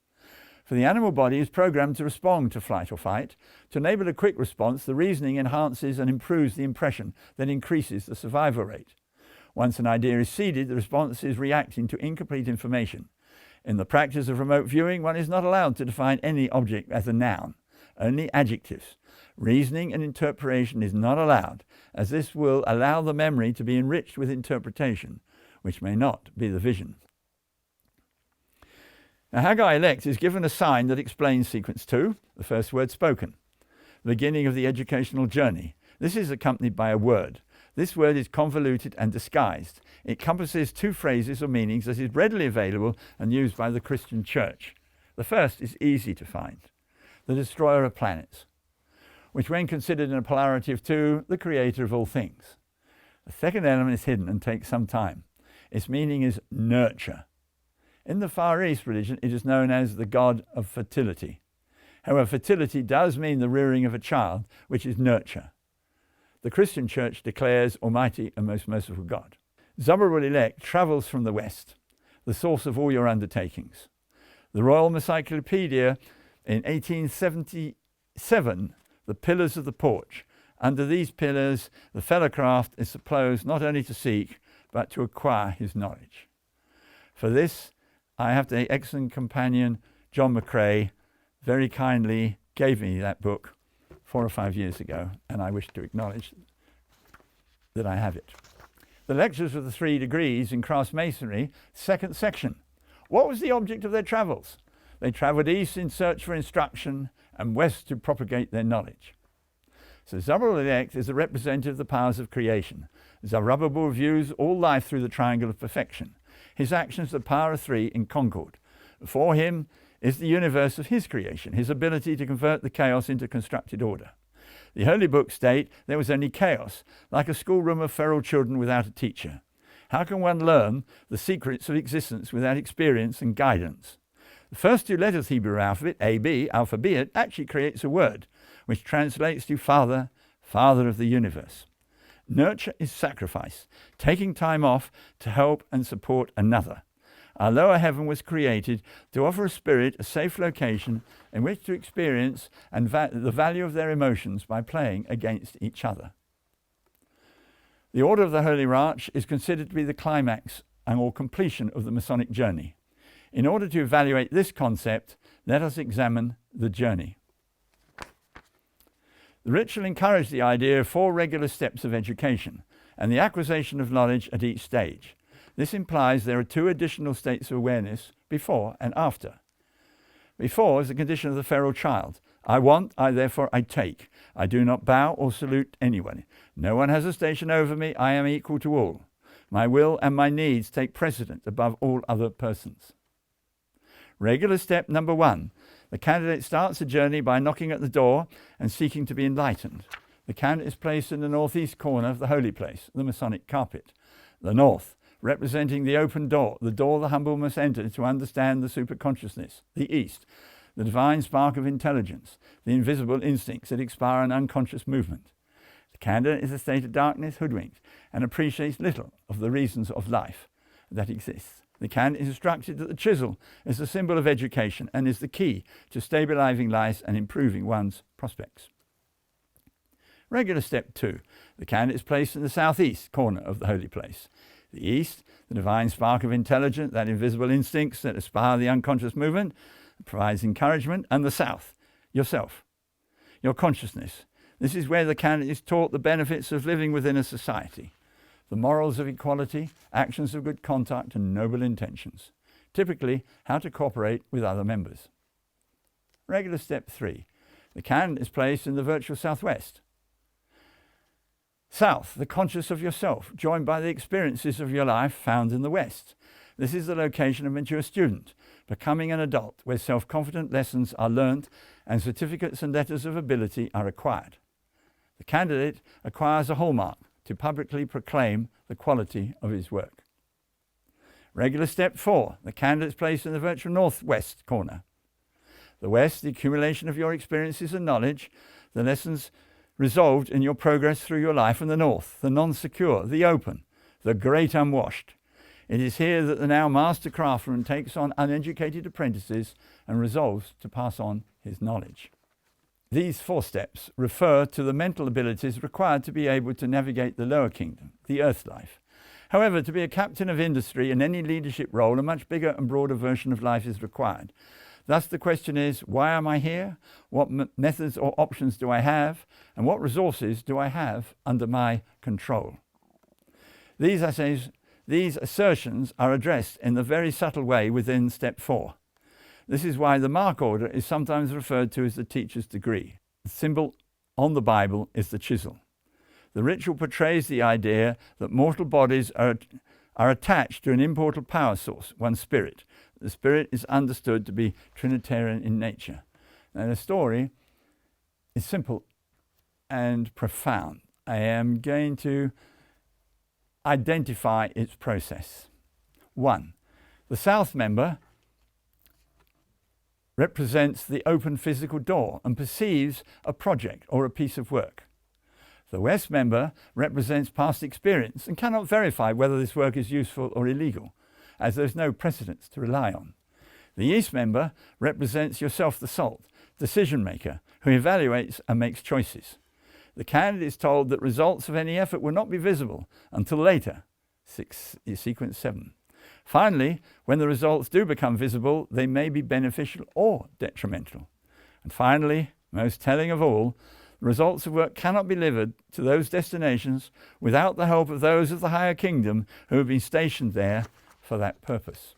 For the animal body is programmed to respond to flight or fight. To enable a quick response, the reasoning enhances and improves the impression, then increases the survival rate. Once an idea is seeded, the response is reacting to incomplete information. In the practice of remote viewing, one is not allowed to define any object as a noun, only adjectives. Reasoning and interpretation is not allowed, as this will allow the memory to be enriched with interpretation, which may not be the vision. Now, Haggai elect is given a sign that explains sequence 2, the first word spoken, the beginning of the educational journey. This is accompanied by a word. This word is convoluted and disguised. It encompasses two phrases or meanings that is readily available and used by the Christian church. The first is easy to find, the destroyer of planets, which when considered in a polarity of two, the creator of all things. The second element is hidden and takes some time. Its meaning is nurture. In the Far East religion, it is known as the god of fertility. However, fertility does mean the rearing of a child, which is nurture. The Christian church declares Almighty and most merciful God. Zerubbabel elect travels from the west, the source of all your undertakings. The Royal Encyclopedia in 1877, the pillars of the porch. Under these pillars, the fellowcraft is supposed not only to seek, but to acquire his knowledge. For this, I have the excellent companion, John McCrae, very kindly gave me that book 4 or 5 years ago, and I wish to acknowledge that I have it. The lectures of the 3 degrees in Cross Masonry, second section. What was the object of their travels? They travelled east in search for instruction and west to propagate their knowledge. So Zerubbabel elect is a representative of the powers of creation. Zerubbabel views all life through the triangle of perfection. His actions are the power of 3 in concord. For him is the universe of his creation, his ability to convert the chaos into constructed order. The holy books state there was only chaos, like a schoolroom of feral children without a teacher. How can one learn the secrets of existence without experience and guidance? The first 2 letters of the Hebrew alphabet, A-B, alphabet, actually creates a word, which translates to Father, Father of the universe. Nurture is sacrifice, taking time off to help and support another. Our lower heaven was created to offer a spirit a safe location in which to experience and the value of their emotions by playing against each other. The Order of the Holy Arch is considered to be the climax and or completion of the Masonic journey. In order to evaluate this concept, let us examine the journey. The ritual encouraged the idea of 4 regular steps of education and the acquisition of knowledge at each stage. This implies there are 2 additional states of awareness, before and after. Before is the condition of the feral child. I want, therefore I take. I do not bow or salute anyone. No one has a station over me. I am equal to all. My will and my needs take precedence above all other persons. Regular step number 1. The candidate starts the journey by knocking at the door and seeking to be enlightened. The candidate is placed in the northeast corner of the holy place, the Masonic carpet. The north representing the open door, the door the humble must enter to understand the superconsciousness. The East, the divine spark of intelligence, the invisible instincts that inspire an unconscious movement. The candidate is a state of darkness, hoodwinked, and appreciates little of the reasons of life that exists. The candidate is instructed that the chisel is the symbol of education and is the key to stabilizing life and improving one's prospects. Regular step 2. The candidate is placed in the southeast corner of the holy place. The East, the divine spark of intelligence, that invisible instincts that aspire the unconscious movement, provides encouragement. And the South, yourself, your consciousness. This is where the candidate is taught the benefits of living within a society, the morals of equality, actions of good conduct, and noble intentions. Typically, how to cooperate with other members. Regular step 3. The candidate is placed in the virtual southwest. South, the conscious of yourself, joined by the experiences of your life found in the West. This is the location of mature student, becoming an adult, where self-confident lessons are learned and certificates and letters of ability are acquired. The candidate acquires a hallmark to publicly proclaim the quality of his work. Regular step 4. The candidate is placed in the virtual northwest corner. The West, the accumulation of your experiences and knowledge, the lessons resolved in your progress through your life. And the North, the non-secure, the open, the great unwashed. It is here that the now master craftsman takes on uneducated apprentices and resolves to pass on his knowledge. These 4 steps refer to the mental abilities required to be able to navigate the lower kingdom, the earth life. However, to be a captain of industry in any leadership role, a much bigger and broader version of life is required. Thus the question is, why am I here? What methods or options do I have? And what resources do I have under my control? These assertions are addressed in a very subtle way within step 4. This is why the mark order is sometimes referred to as the teacher's degree. The symbol on the Bible is the chisel. The ritual portrays the idea that mortal bodies are attached to an immortal power source, one spirit. The spirit is understood to be Trinitarian in nature. Now the story is simple and profound. I am going to identify its process. 1. The South member represents the open physical door and perceives a project or a piece of work. The West member represents past experience and cannot verify whether this work is useful or illegal, as there is no precedence to rely on. The East member represents yourself, the salt, decision maker, who evaluates and makes choices. The candidate is told that results of any effort will not be visible until later, sequence 7. Finally, when the results do become visible, they may be beneficial or detrimental. And finally, most telling of all, the results of work cannot be delivered to those destinations without the help of those of the higher kingdom who have been stationed there for that purpose.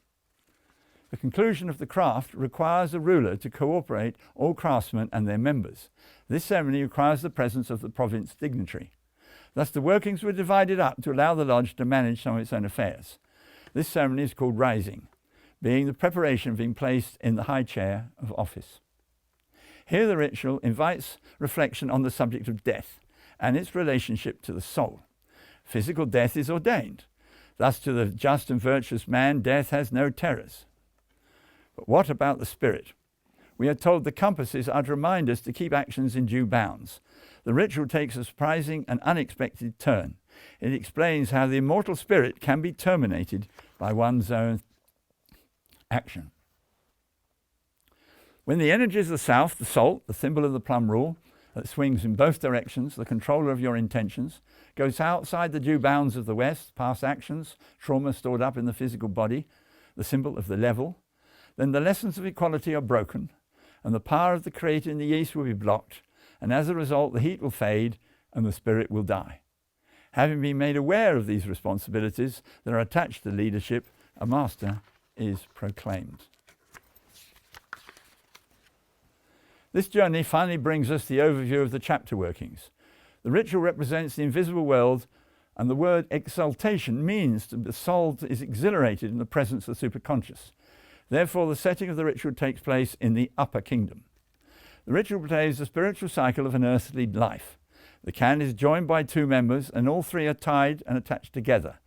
The conclusion of the craft requires a ruler to cooperate all craftsmen and their members. This ceremony requires the presence of the province dignitary. Thus the workings were divided up to allow the lodge to manage some of its own affairs. This ceremony is called rising, being the preparation of being placed in the high chair of office. Here the ritual invites reflection on the subject of death and its relationship to the soul. Physical death is ordained. Thus to the just and virtuous man, death has no terrors. But what about the spirit? We are told the compasses are to remind us to keep actions in due bounds. The ritual takes a surprising and unexpected turn. It explains how the immortal spirit can be terminated by one's own action. When the energies of the South, the salt, the symbol of the plum rule, that swings in both directions, the controller of your intentions, goes outside the due bounds of the West, past actions, trauma stored up in the physical body, the symbol of the level, then the lessons of equality are broken, and the power of the Creator in the East will be blocked, and as a result the heat will fade and the spirit will die. Having been made aware of these responsibilities that are attached to leadership, a master is proclaimed. This journey finally brings us the overview of the chapter workings. The ritual represents the invisible world, and the word exaltation means that the soul is exhilarated in the presence of the superconscious. Therefore, the setting of the ritual takes place in the upper kingdom. The ritual portrays the spiritual cycle of an earthly life. The candle is joined by 2 members, and all 3 are tied and attached together.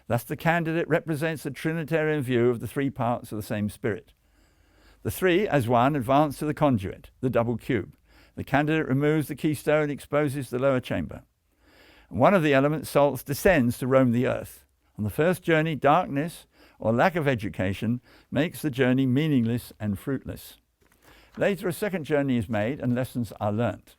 Thus the candidate represents the Trinitarian view of the three parts of the same spirit. The three, as one, advance to the conduit, the double cube. The candidate removes the keystone and exposes the lower chamber. One of the elements, salts, descends to roam the earth. On the first journey, darkness or lack of education makes the journey meaningless and fruitless. Later, a second journey is made and lessons are learnt.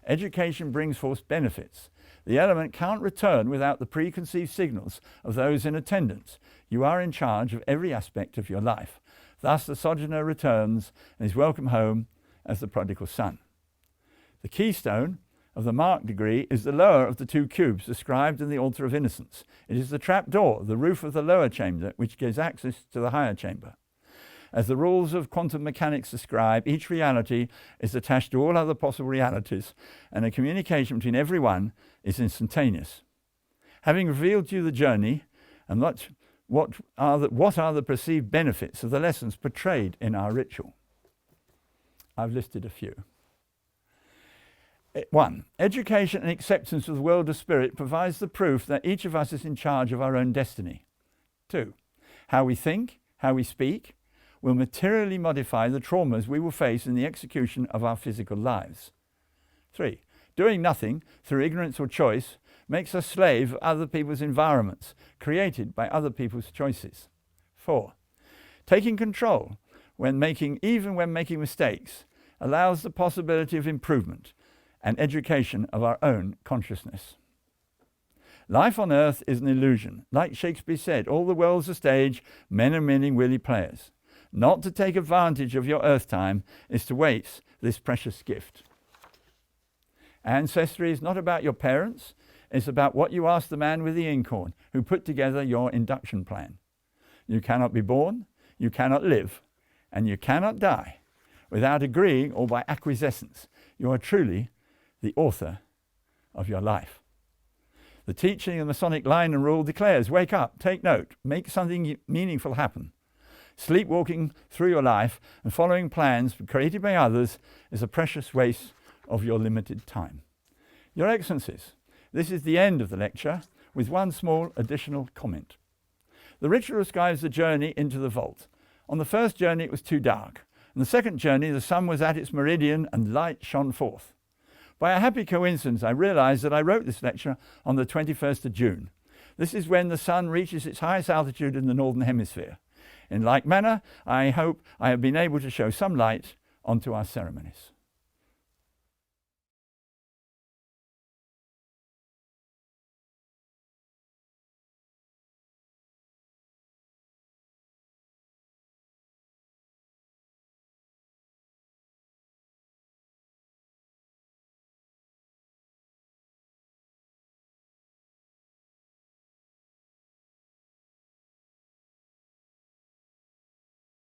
Education brings forth benefits. The element can't return without the preconceived signals of those in attendance. You are in charge of every aspect of your life. Thus the sojourner returns and is welcome home as the prodigal son. The keystone of the marked degree is the lower of the two cubes described in the altar of innocence. It is the trap door, the roof of the lower chamber, which gives access to the higher chamber. As the rules of quantum mechanics describe, each reality is attached to all other possible realities, and a communication between every one is instantaneous. Having revealed to you the journey and what are the perceived benefits of the lessons portrayed in our ritual? I've listed a few. 1. Education and acceptance of the world of spirit provides the proof that each of us is in charge of our own destiny. 2. How we think, how we speak, will materially modify the traumas we will face in the execution of our physical lives. 3. Doing nothing through ignorance or choice makes us slave of other people's environments created by other people's choices. 4. Taking control even when making mistakes allows the possibility of improvement and education of our own consciousness. Life on earth is an illusion. Like Shakespeare said, all the world's a stage, men are merely willy players. Not to take advantage of your earth time is to waste this precious gift. Ancestry is not about your parents, it's about what you asked the man with the inkhorn who put together your induction plan. You cannot be born, you cannot live, and you cannot die without agreeing or by acquiescence. You are truly the author of your life. The teaching of the Masonic line and rule declares, wake up, take note, make something meaningful happen. Sleepwalking through your life and following plans created by others is a precious waste of your limited time. Your Excellencies, this is the end of the lecture with one small additional comment. The ritual describes the journey into the vault. On the first journey it was too dark. On the second journey the sun was at its meridian and light shone forth. By a happy coincidence I realized that I wrote this lecture on the 21st of June. This is when the sun reaches its highest altitude in the northern hemisphere. In like manner, I hope I have been able to show some light onto our ceremonies.